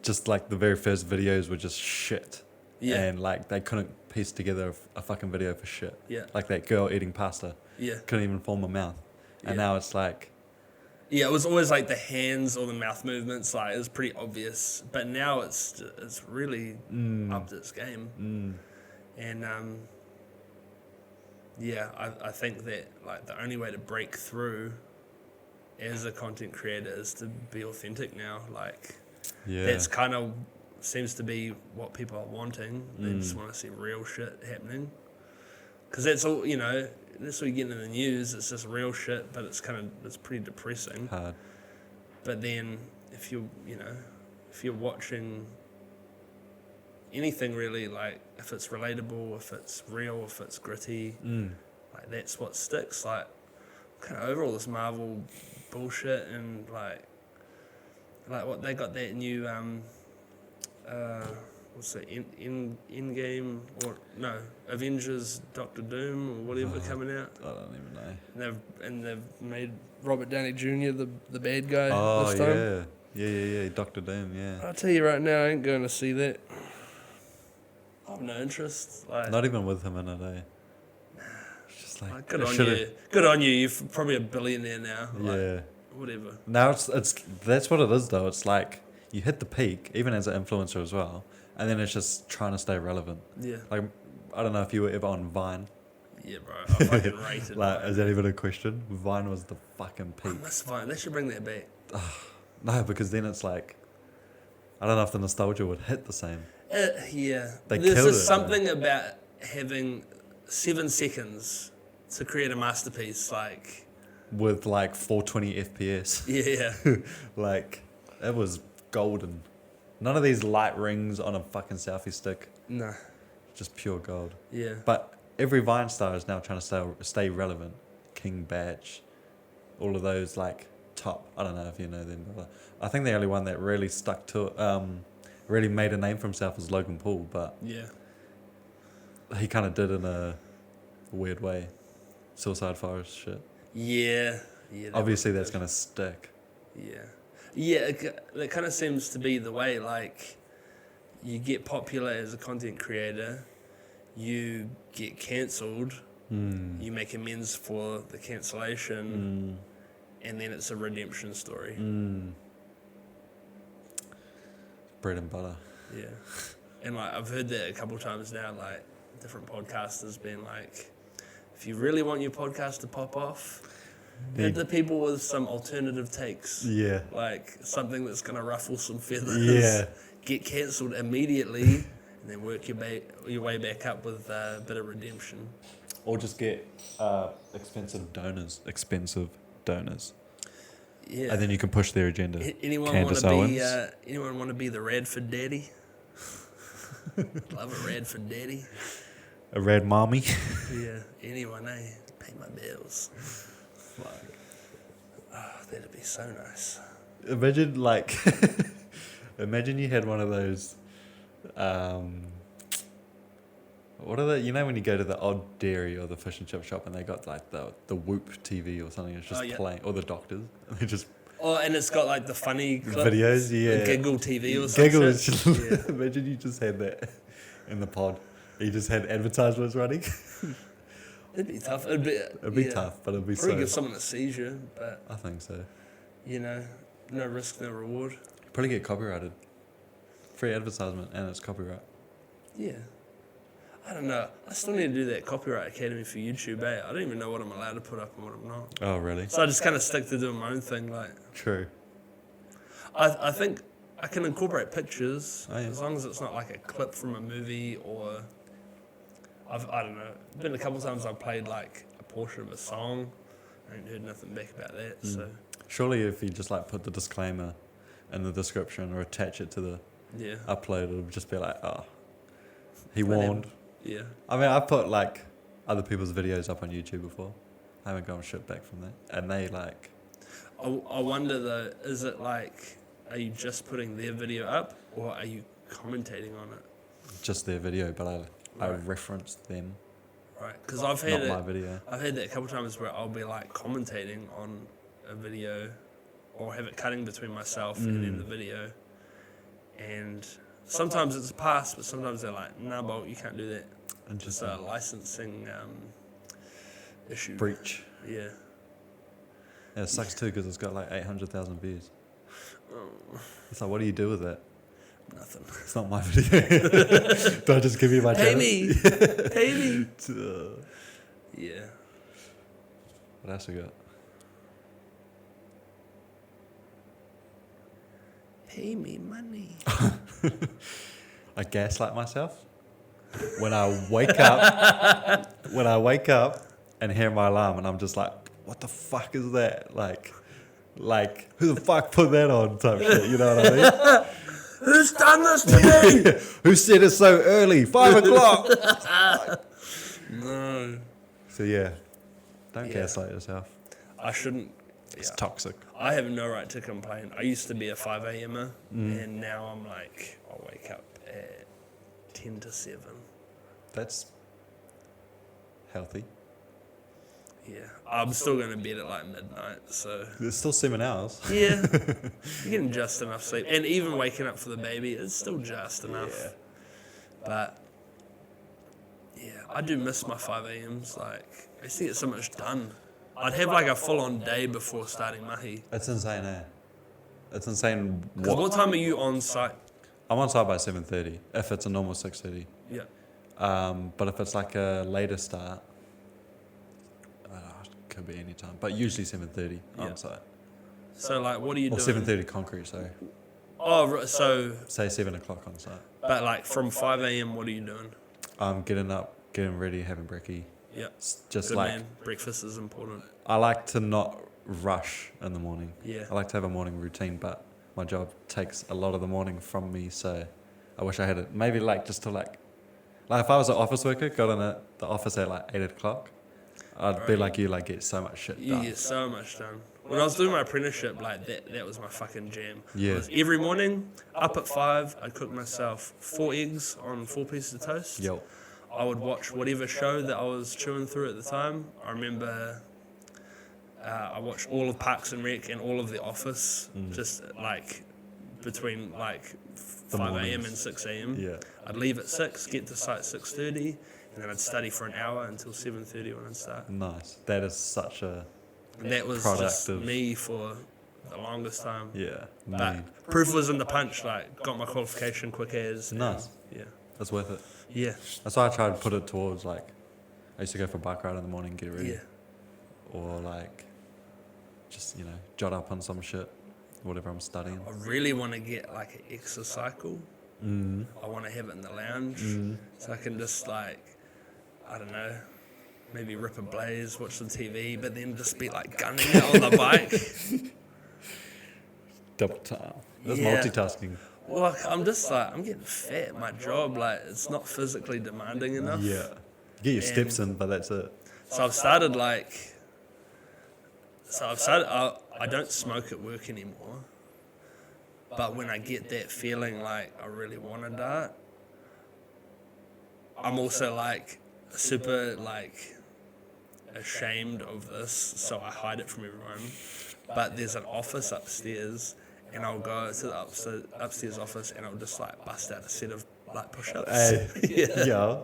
just like the very first videos were just shit. Yeah. And like they couldn't piece together a fucking video for shit. Yeah. Like that girl eating pasta. Yeah. Couldn't even form a mouth. And Yeah. now it's like... Yeah, it was always like the hands or the mouth movements. Like, it was pretty obvious. But now it's really upped its game. And yeah, I think that like the only way to break through as a content creator is to be authentic now. Like, Yeah. that's kind of seems to be what people are wanting. They just want to see real shit happening. Because that's all, you know, that's what you get in the news. It's just real shit, but it's pretty depressing. hard. But then if you're watching anything really, like if it's relatable, if it's real, if it's gritty, like that's what sticks. Like, I'm kind of over all this Marvel bullshit, and like what they got that new what's it, in game, or no, Avengers Doctor Doom or whatever coming out. I don't even know. And they've made Robert Downey Jr. the bad guy Oh, this time. yeah. Dr. Doom, yeah. I'll tell you right now, I ain't going to see that. I have no interest. Like, Not even with him in it, eh? It's just like... good it on should've- you. Good on you. You're probably a billionaire now. Like, Yeah. whatever. Now it's that's what it is though. It's like you hit the peak, even as an influencer as well, and then it's just trying to stay relevant. Yeah. Like, I don't know if you were ever on Vine. Yeah, bro. I fucking rated Like, Vine. is that even a question? Vine was the fucking I peak. miss Vine. They should bring that back. No, because then it's like, I don't know if the nostalgia would hit the same. Yeah. They There's killed just it, something about having 7 seconds to create a masterpiece. Like, With like 420 FPS. yeah. Like, it was golden. None of these light rings on a fucking selfie stick. Nah. Just pure gold. Yeah. But every Vine star is now trying to stay relevant. King Batch, all of those like top. I don't know if you know them. But I think the only one that really stuck to it, really made a name for himself was Logan Paul. But Yeah. he kind of did in a weird way. Suicide Forest shit. Yeah. Yeah. Obviously, that's gonna stick. Yeah. Yeah, that kind of seems to be the way, like, you get popular as a content creator, you get cancelled, you make amends for the cancellation, and then it's a redemption story. Bread and butter. Yeah. And like I've heard that a couple of times now, like different podcasters being like, if you really want your podcast to pop off, hit the people with some alternative takes. Yeah. Like something that's going to ruffle some feathers. Yeah. Get cancelled immediately, and then work your way back up with a bit of redemption. Or just get expensive donors. Yeah. And then you can push their agenda. Anyone want Candace to be? Owens. Anyone want to be the Radferd daddy? Love a Radferd daddy. A red mommy. Yeah. Anyone, eh? Pay my bills. Oh, that'd be so nice. Imagine like, imagine you had one of those, what are they, you know when you go to the odd dairy or the fish and chip shop and they got like the Whoop TV or something, it's just playing, or the doctors, and they just... Oh, and it's got like the funny clips, videos, yeah. the Giggle TV or something. Giggle is just, imagine you just had that in the pod. You just had advertisements running. It'd be tough. It'd be tough, but it'd be probably so... give someone a seizure, but... I think so. You know, no risk, no reward. Probably get copyrighted. Free advertisement and it's copyright. Yeah. I don't know. I still need to do that copyright academy for YouTube, eh? I don't even know what I'm allowed to put up and what I'm not. Oh, really? So I just kind of stick to doing my own thing, like... True. I think I can incorporate pictures as long as it's not like a clip from a movie or... I don't know. Been a couple of times I've played like a portion of a song. I ain't heard nothing back about that, so... Surely if you just like put the disclaimer in the description or attach it to the upload, it'll just be like, oh, he warned. Yeah. I mean, I've put like other people's videos up on YouTube before. I haven't gotten shit back from that. And they like... I wonder though, is it like, are you just putting their video up or are you commentating on it? Just their video, but I referenced them. Right, because I've had Not my video. I've had that a couple of times where I'll be like commentating on a video or have it cutting between myself and then the video. And sometimes it's a pass, but sometimes they're like, nah, Bolt, you can't do that. And It's a licensing issue. breach. Yeah. Yeah, it sucks too because it's got like 800,000 views. Oh, It's like, what do you do with that? nothing. It's not my video. Do I just give you my Pay channel? me! Pay me! Yeah. What else we got? Pay me money. I gaslight myself when I wake up and hear my alarm and I'm just like, what the fuck is that? Like who the fuck put that on type shit, you know what I mean? Who's done this to me? Who said it's so early? 5 o'clock. No. So yeah, don't gaslight yourself. I shouldn't. It's toxic. I have no right to complain. I used to be a 5 a.m.er, and now I'm like, I'll wake up at 10 to 7. That's healthy. Yeah. I'm still going to bed at like midnight, so... It's still 7 hours. Yeah. You're getting just enough sleep. And even waking up for the baby, it's still just enough. Yeah. But, yeah, I do miss my 5 a.m.s. Like, I used to get so much done. I'd have like a full-on day before starting mahi. It's insane, eh? It's insane. Because what time are you on site? I'm on site by 7:30. If it's a normal 6:30. Yeah. But if it's like a later start, it could be any time. But usually 7:30 on site. So like, what are you Or doing? 7:30 concrete. So Oh, so... say 7 o'clock on site. But like, from 5 a.m., what are you doing? I'm getting up, getting ready, having brekkie. Yeah. Just Good like man. Breakfast is important. I like to not rush in the morning. Yeah. I like to have a morning routine, but my job takes a lot of the morning from me, so I wish I had it. Maybe like just to like if I was an office worker, got in the office at like 8 o'clock, I'd be like you, like get so much shit You done. get so much done. When I was doing my apprenticeship, like that was my fucking jam. Yeah. Every morning, up at 5, I'd cook myself 4 eggs on 4 pieces of toast. Yo. I would watch whatever show that I was chewing through at the time. I remember I watched all of Parks and Rec and all of The Office, just like between like 5 a.m. mornings. and 6 a.m. Yeah. I'd leave at 6, get to site 6:30, and then I'd study for an hour until 7:30 when I'd start. Nice. That is such a And that was just productive. me for the longest time. Yeah. But Man. proof was in the punch. Like, got my qualification quick as. and, Nice. Yeah. That's worth it. Yeah. That's why I try to put it towards, like, I used to go for a bike ride in the morning, get ready. Yeah. Or, like, just, you know, jot up on some shit, whatever I'm studying. I really want to get like an exercycle. I want to have it in the lounge so I can just like, I don't know, maybe rip a blaze, watch the TV, but then just be like gunning it on the bike. Double time. That's Yeah. multitasking. Well, I'm just like, I'm getting fat. My job, like, it's not physically demanding enough. Yeah. Get your steps in, but that's it. So I've started like, I don't smoke at work anymore. But when I get that feeling like I really want to dart, I'm also like super like ashamed of this, so I hide it from everyone. But there's an office upstairs, and I'll go to the upstairs office and I'll just like bust out a set of like push-ups. Hey. Yeah.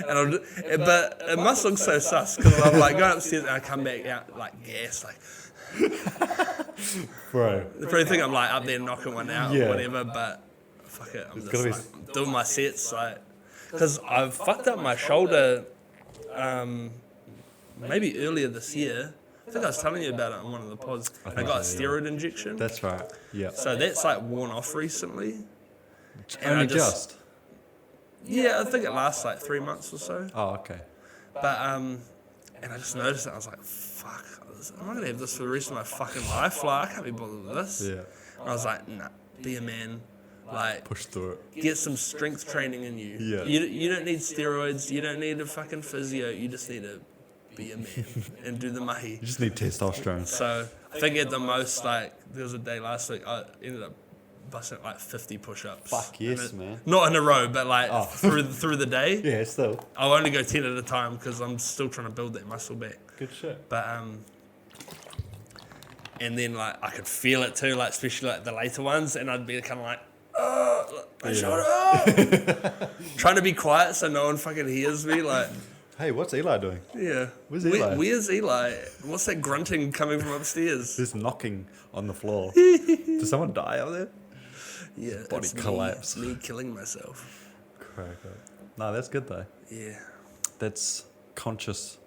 And but it must look so sus because I'm like going upstairs and I come back out like gas, like Bro. they probably think I'm like up there knocking one out Yeah. or whatever. But fuck it, I'm It's just gotta be like doing my sets like because I've fucked up my shoulder maybe earlier this year. I think I was telling you about it on one of the pods. I got a so, yeah. steroid injection. That's right. Yeah. So that's like worn off recently. And Only I just. Yeah, I think it lasts like 3 months or so. Oh, okay. But and I just noticed it. I was like, fuck, am I gonna have this for the rest of my fucking life? Like, I can't be bothered with this. Yeah. And I was like, nah, be a man. Like, Push through it. get some strength training in you. Yeah. You don't need steroids. You don't need a fucking physio. You just need to be a man and do the mahi. You just need testosterone. So I think at the most, like, there was a day last week, I ended up busting like 50 push-ups. Fuck yes, And man. Not in a row, but like Oh. through the day. Yeah, still. I'll only go 10 at a time because I'm still trying to build that muscle back. Good shit. But and then like I could feel it too, like especially like the later ones, and I'd be kind of like, oh, my shoulder, trying to be quiet so no one fucking hears me. Like, Hey, what's Eli doing? yeah, Where's Eli? Where's Eli? What's that grunting coming from upstairs? There's knocking on the floor. Did someone die out there? Yeah, Body it's collapse. Me killing myself. Crack up. No, that's good though. Yeah, That's conscious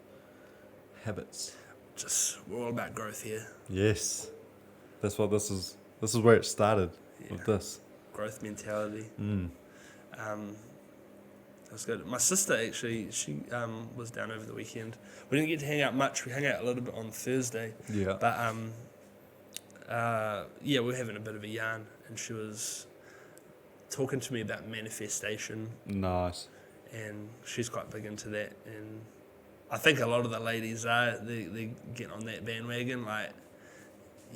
habits. just we're all about growth here. Yes. That's what this is. This is where it started with this. Growth mentality. That's good. My sister actually, she was down over the weekend. We didn't get to hang out much. We hung out a little bit on Thursday. Yeah. But yeah, we were having a bit of a yarn, and she was talking to me about manifestation, Nice. and she's quite big into that. And I think a lot of the ladies they get on that bandwagon. Like,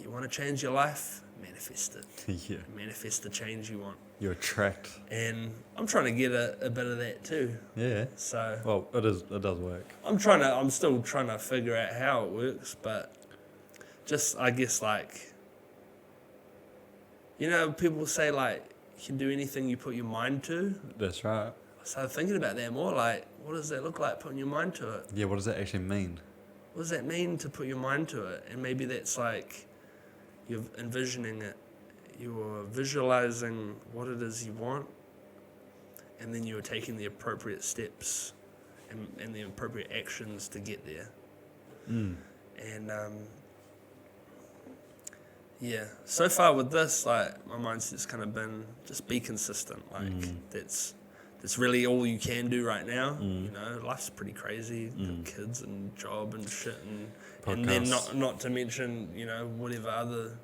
you want to change your life, manifest it. Yeah. Manifest the change you want. You attract. And I'm trying to get a bit of that too. Yeah. So Well, it does work. I'm still trying to figure out how it works, but just, I guess, like, you know, people say, like, you can do anything you put your mind to. That's right. So thinking about that more, like, what does that look like, putting your mind to it? Yeah, what does that actually mean? What does that mean to put your mind to it? And maybe that's like, you're envisioning it. You're visualizing what it is you want, and then you're taking the appropriate steps and the appropriate actions to get there. And yeah, so far with this, like, my mindset's kind of been just be consistent. Like, that's really all you can do right now. You know, life's pretty crazy. Got kids and job and shit, and then not to mention, you know, whatever other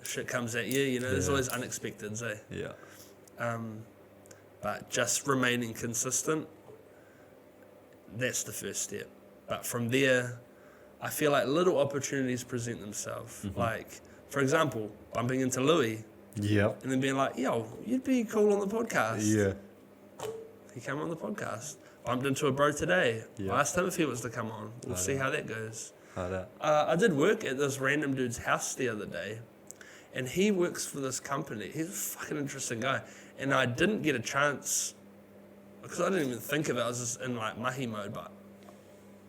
shit comes at you. You know, there's always unexpecteds, eh? Yeah. But just remaining consistent, that's the first step. But from there, I feel like little opportunities present themselves. Like, for example, bumping into Louis Yep. and then being like, yo, you'd be cool on the podcast. Yeah. He came on the podcast. Bumped into a bro today. Yeah. I asked him if he was to come on. We'll see how that goes. How that? I did work at this random dude's house the other day, and he works for this company. He's a fucking interesting guy. And I didn't get a chance, because I didn't even think of it. I was just in like mahi mode, but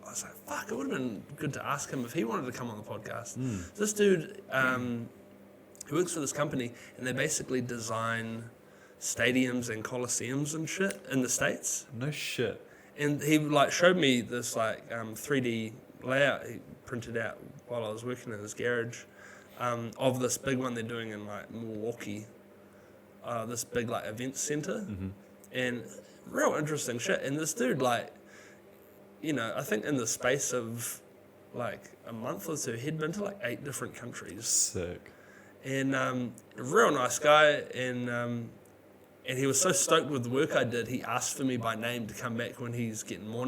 I was like, fuck, it would have been good to ask him if he wanted to come on the podcast. This dude He works for this company, and they basically design stadiums and coliseums and shit in the States. No shit. And he like showed me this like 3D layout he printed out while I was working in his garage of this big one they're doing in like Milwaukee, this big like event center, and real interesting shit. And this dude like, you know, I think in the space of like a month or two, he'd been to like 8 different countries. Sick. And a real nice guy, and he was so stoked with the work I did, he asked for me by name to come back when he's getting more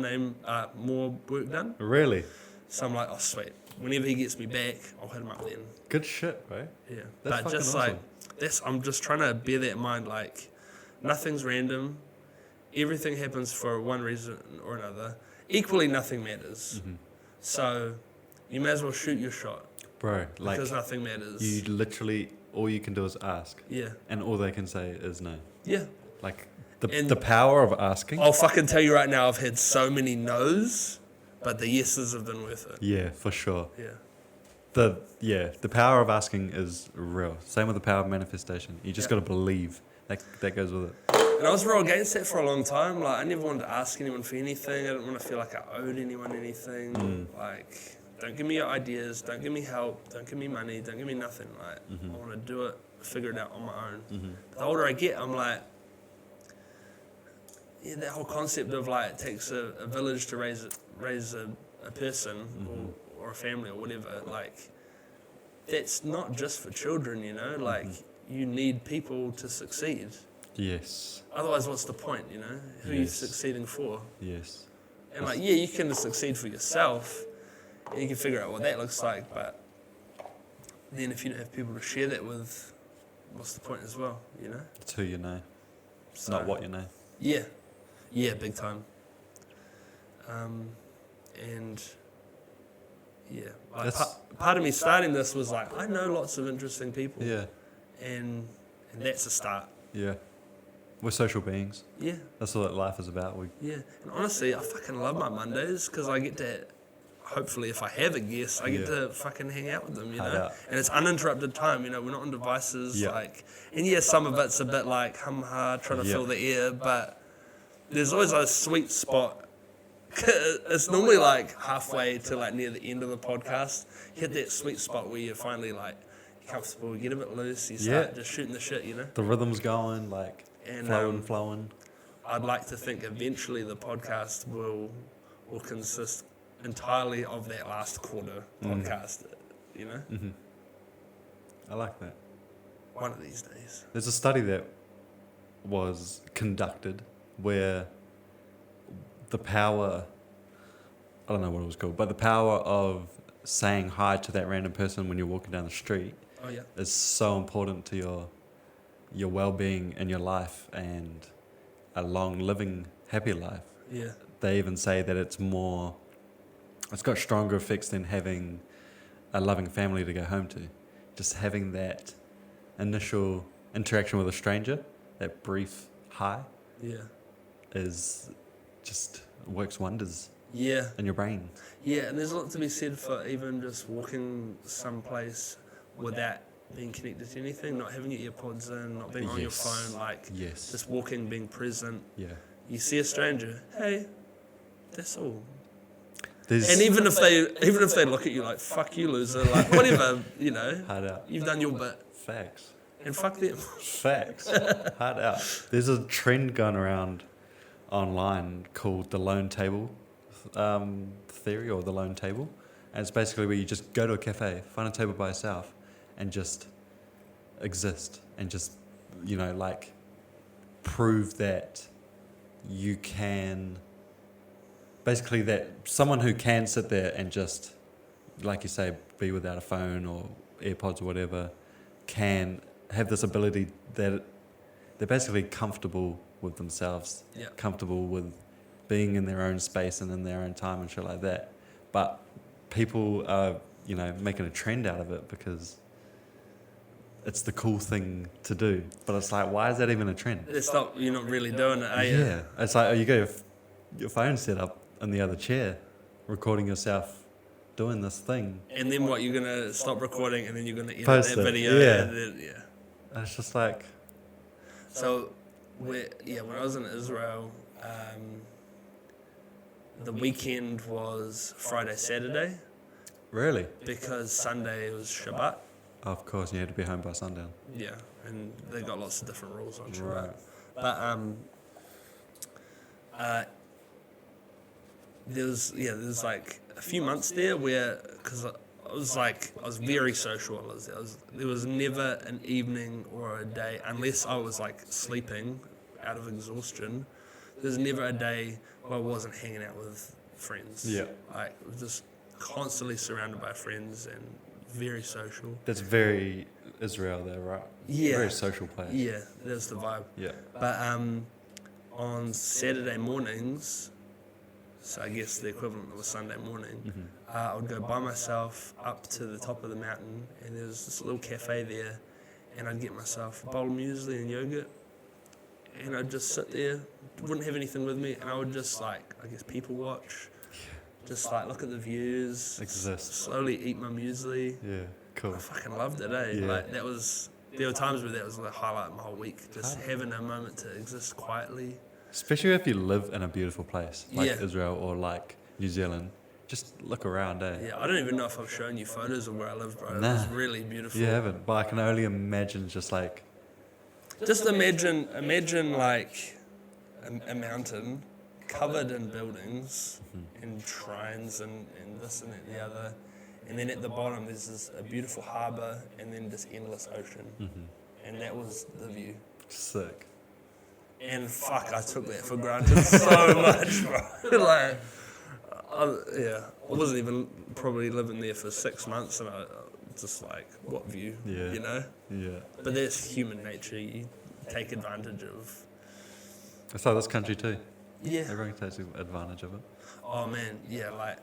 work done. Really? So I'm like, oh sweet. Whenever he gets me back, I'll hit him up then. Good shit, right? Yeah. That's but just fucking like I'm just trying to bear that in mind. Like, nothing's random. Everything happens for one reason or another. Equally, nothing matters. So you may as well shoot your shot. Bro, like, because nothing matters. you literally, all you can do is ask. Yeah. And all they can say is no. Yeah. Like, the power of asking. I'll fucking tell you right now, I've had so many no's, but the yeses have been worth it. Yeah, for sure. Yeah. The power of asking is real. Same with the power of manifestation. You just got to believe. That goes with it. And I was real against that for a long time. Like, I never wanted to ask anyone for anything. I didn't want to feel like I owed anyone anything. Like, don't give me your ideas. Don't give me help. Don't give me money. Don't give me nothing. Like, I want to do it, figure it out on my own. The older I get, I'm like, yeah, that whole concept of like it takes a village to raise a person or a family or whatever. Like, that's not just for children, you know. Like, you need people to succeed. Yes. Otherwise, what's the point, you know? Who are you succeeding for? Yes. And like, yeah, you can succeed for yourself, and you can figure out what that looks like, but then if you don't have people to share that with, what's the point as well, you know? It's who you know, So, not what you know. Yeah. Yeah, big time. And yeah, like part of me starting this was like, I know lots of interesting people. Yeah. And that's a start. Yeah. We're social beings. Yeah. That's all that life is about. Yeah, and honestly, I fucking love my Mondays because I get to, hopefully, if I have a guest, I get to fucking hang out with them, you know? And it's uninterrupted time, you know, we're not on devices, like, and yeah, some of it's a bit like hum-ha, trying to fill the air, but there's always a sweet spot. It's normally like halfway to like near the end of the podcast, hit that sweet spot where you're finally like comfortable, you get a bit loose, you start just shooting the shit, you know? The rhythm's going, like, and, flowing. I'd like to think eventually the podcast will consist entirely of that last quarter podcast, you know? I like that. One of these days. There's a study that was conducted where the power, I don't know what it was called, but the power of saying hi to that random person when you're walking down the street is so important to your well-being in your life and a long living happy life. Yeah. They even say that it's got stronger effects than having a loving family to go home to. Just having that initial interaction with a stranger, that brief hi, is just works wonders in your brain. Yeah, and there's a lot to be said for even just walking someplace without being connected to anything, not having your earpods in, not being on your phone, like just walking, being present. Yeah. You see a stranger, hey, that's all. And even if they look at you like, fuck you, loser, like whatever, you know, hard out. You've done your bit. Facts. And fuck them. Facts. Hard out. There's a trend going around online called the lone table theory, or the lone table. And it's basically where you just go to a cafe, find a table by yourself, and just exist and just, you know, like prove that you can, basically that someone who can sit there and just, like you say, be without a phone or AirPods or whatever, can have this ability that they're basically comfortable with themselves, comfortable with being in their own space and in their own time and shit like that. But people are, you know, making a trend out of it because it's the cool thing to do. But it's like, why is that even a trend? It's not, you're not really doing it, are you? Yeah. It's like, you got your phone set up in the other chair, recording yourself doing this thing. And then what? You're gonna stop recording, and then you're gonna edit Post that it, video. yeah. And then, yeah. And it's just like, So, when I was in Israel, the weekend was Friday, Saturday, really? because Sunday was Shabbat. Of course, you had to be home by sundown. Yeah, and they got lots of different rules on Shabbat. Right. But there was like a few months there where, because I was very social while I was there. There was never an evening or a day, unless I was like sleeping out of exhaustion, there's never a day where I wasn't hanging out with friends. Yeah. Like, just constantly surrounded by friends and very social. That's very Israel there, right? Yeah. Very social place. Yeah, that's the vibe. Yeah. But on Saturday mornings, so I guess the equivalent of a Sunday morning, I would go by myself up to the top of the mountain, and there was this little cafe there, and I'd get myself a bowl of muesli and yogurt, and I'd just sit there, wouldn't have anything with me, and I would just like, I guess, people watch, just like look at the views, Exist. slowly eat my muesli. Yeah, cool. I fucking loved it, eh? Yeah. Like, there were times where that was the highlight of my whole week, just having a moment to exist quietly. Especially if you live in a beautiful place like Yeah. Israel or like New Zealand. Just look around, eh? Yeah, I don't even know if I've shown you photos of where I live, bro. Nah. It was really beautiful. You haven't, but I can only imagine just like, Just imagine like a mountain covered in buildings and shrines and this and that and the other. And then at the bottom there's a beautiful harbour and then this endless ocean. And that was the view. sick. And fuck, I took that for granted so much, bro. Like, I wasn't even probably living there for 6 months, and I just like, what view, Yeah. you know? Yeah. But that's human nature. You take advantage of. It's like this country too. Yeah. Everyone takes advantage of it. Oh man, yeah. Like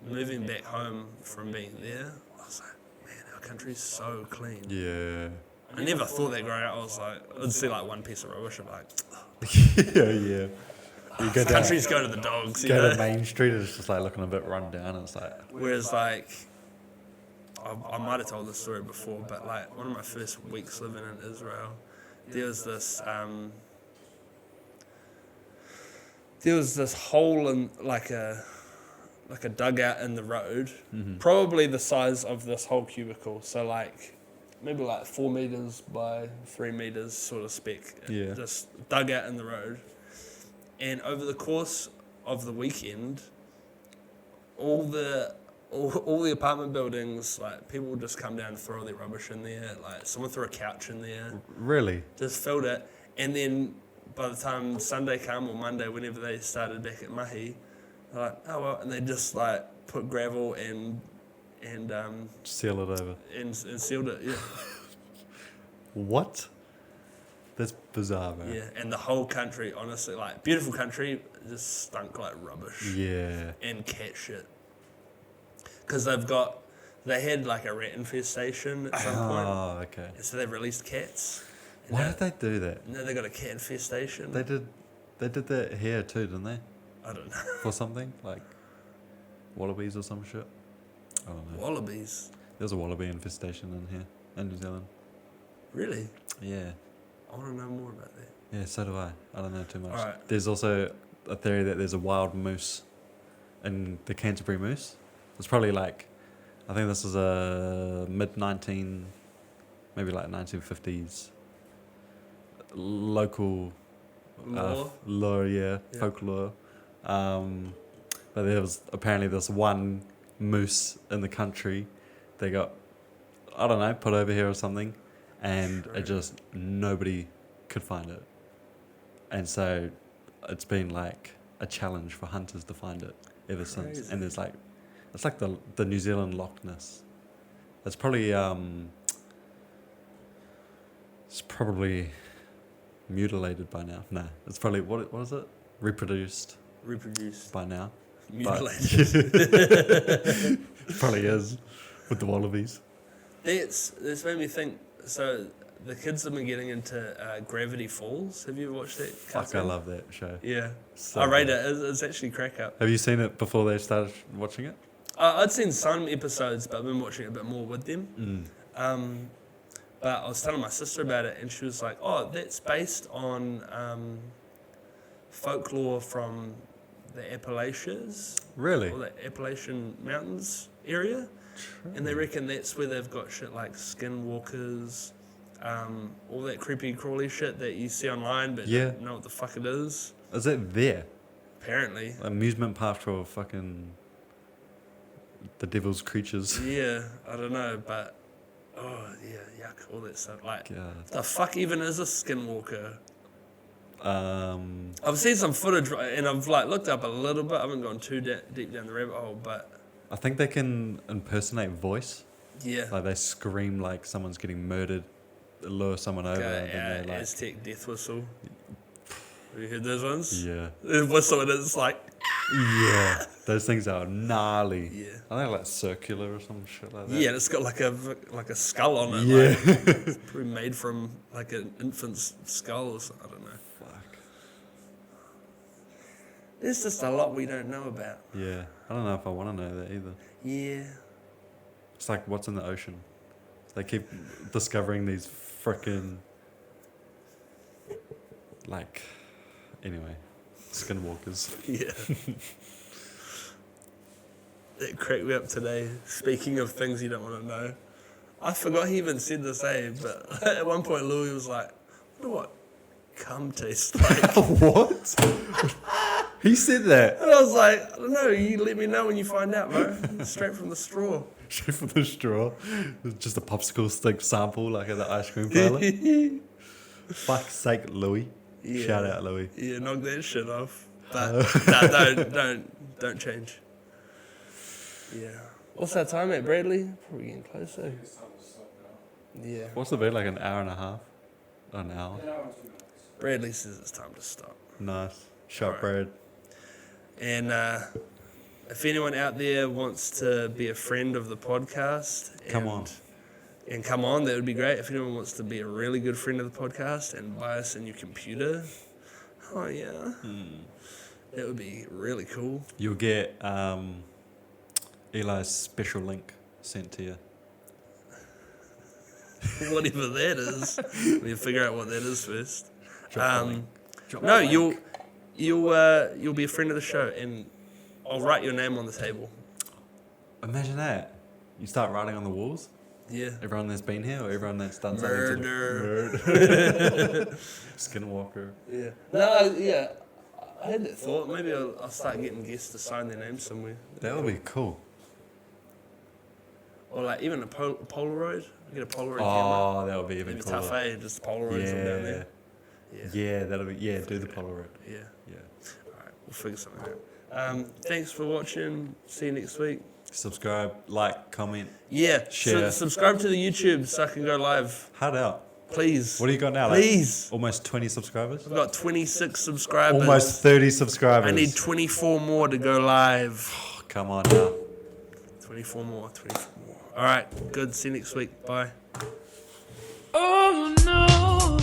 moving back home from being there, I was like, man, our country's so clean. Yeah. I never thought that growing up. I was like, I'd see like one piece of rubbish, I'm like, yeah. You go down, countries go to the dogs, you go know? to Main Street, and it's just like looking a bit run down. And it's like, Whereas like, I might have told this story before, but like one of my first weeks living in Israel, there was this hole in like a dugout in the road, probably the size of this whole cubicle. So like maybe like 4 meters by 3 meters sort of spec. Yeah. Just dugout in the road. And over the course of the weekend, all the apartment buildings, like people would just come down and throw their rubbish in there. Like someone threw a couch in there, really? just filled it. And then by the time Sunday came or Monday, whenever they started back at Mahi, they're like, oh well, and they just like put gravel and Seal it over. and sealed it. Yeah, What? That's bizarre, man. yeah. And the whole country, honestly, like beautiful country, just stunk like rubbish Yeah. and cat shit. Because they had like a rat infestation at some point, Oh, okay. and so they released cats. And Why now- did they do that? now they got a cat infestation. They did that here too, didn't they? I don't know. For something like wallabies or some shit. I don't know. Wallabies, There's a wallaby infestation in here in New Zealand. really? Yeah. I want to know more about that. Yeah, so do I. I don't know too much. Alright. There's also a theory that there's a wild moose in the Canterbury moose. It's probably like, I think this is a maybe like 1950s local Lore? lore, yeah, Yeah. folklore. But there was apparently this one moose in the country. They got, I don't know, put over here or something, and Sure. it just nobody could find it. And so it's been like a challenge for hunters to find it ever since. Crazy. And there's like, it's like the New Zealand Loch Ness. It's probably mutilated by now. No, it's probably what is it? Reproduced Reproduced. by now. Mutilated. It probably is with the wallabies. That's made me think. So the kids have been getting into Gravity Falls. Have you ever watched that? Fuck, I cartoon? love that show. Yeah, So I rate good. it. It's actually crack up. Have you seen it before they started watching it? I'd seen some episodes, but I've been watching it a bit more with them. But I was telling my sister about it, and she was like, "Oh, that's based on folklore from the Appalachians, Really? or the Appalachian Mountains area, and they reckon that's where they've got shit like skinwalkers, all that creepy crawly shit that you see online, but Yeah. don't know what the fuck it is. Is it there? Apparently, Amusement park for fucking the devil's creatures. yeah, I don't know, but oh yeah, yuck, all that stuff. Like, God. the fuck even is a skinwalker? Um, I've seen some footage and I've like looked up a little bit. I haven't gone too deep down the rabbit hole, but I think they can impersonate voice. yeah. Like they scream like someone's getting murdered, lure someone over, and then they like, Aztec death whistle. Have you heard those ones? yeah, The whistle and it's like, yeah. Those things are gnarly. yeah. I think like circular or some shit like that. Yeah, and it's got like a skull on it. Yeah. Like, it's probably made from like an infant's skull or something. I don't know. Fuck. There's just a lot we don't know about. Yeah. I don't know if I want to know that either. Yeah. It's like what's in the ocean. They keep discovering these frickin' like, anyway, skinwalkers. Yeah. It cracked me up today. Speaking of things you don't want to know, I forgot he even said this, but at one point Louis was like, I wonder what cum tastes like. What? He said that. And I was like, I don't know, you let me know when you find out, bro. Straight from the straw. Straight from the straw. Just a popsicle stick sample like at the ice cream parlor. Fuck's sake, Louis. Yeah. Shout out, Louis. Yeah, knock that shit off. But no, don't change. Yeah. What's that time at Bradley? Probably getting closer. Yeah. What's the bit, like an hour and a half? An hour. Bradley says it's time to stop. Nice. Shot Alright. bread. And if anyone out there wants to be a friend of the podcast, Come on. And come on, that would be great. If anyone wants to be a really good friend of the podcast and buy us a new computer, oh yeah, that would be really cool. You'll get Eli's special link sent to you. Whatever that is, we figure out what that is first. Drop the link. Drop No, the link. you'll be a friend of the show, and I'll write your name on the table. Imagine that. You start writing on the walls. Yeah. Everyone that's been here or everyone that's done Murder. something to Skinwalker. Yeah. No, yeah. I had that thought. Maybe I'll start getting guests to sign their names somewhere. That would be cool. Or like even a Polaroid. Get a Polaroid camera. Oh, that would be even Maybe cooler. tough, eh? Just Polaroids all down there. Yeah. Yeah, that'll be, yeah, do the Polaroid. Yeah. Yeah. Alright, we'll figure something out. Thanks for watching. See you next week. Subscribe, like, comment, Yeah. Share. Subscribe to the YouTube so I can go live. hard out. Please. What do you got now? Please. Like almost 20 subscribers? I've got 26 subscribers. Almost 30 subscribers. I need 24 more to go live. Oh, come on now. 24 more. Alright, good. See you next week. Bye. Oh no.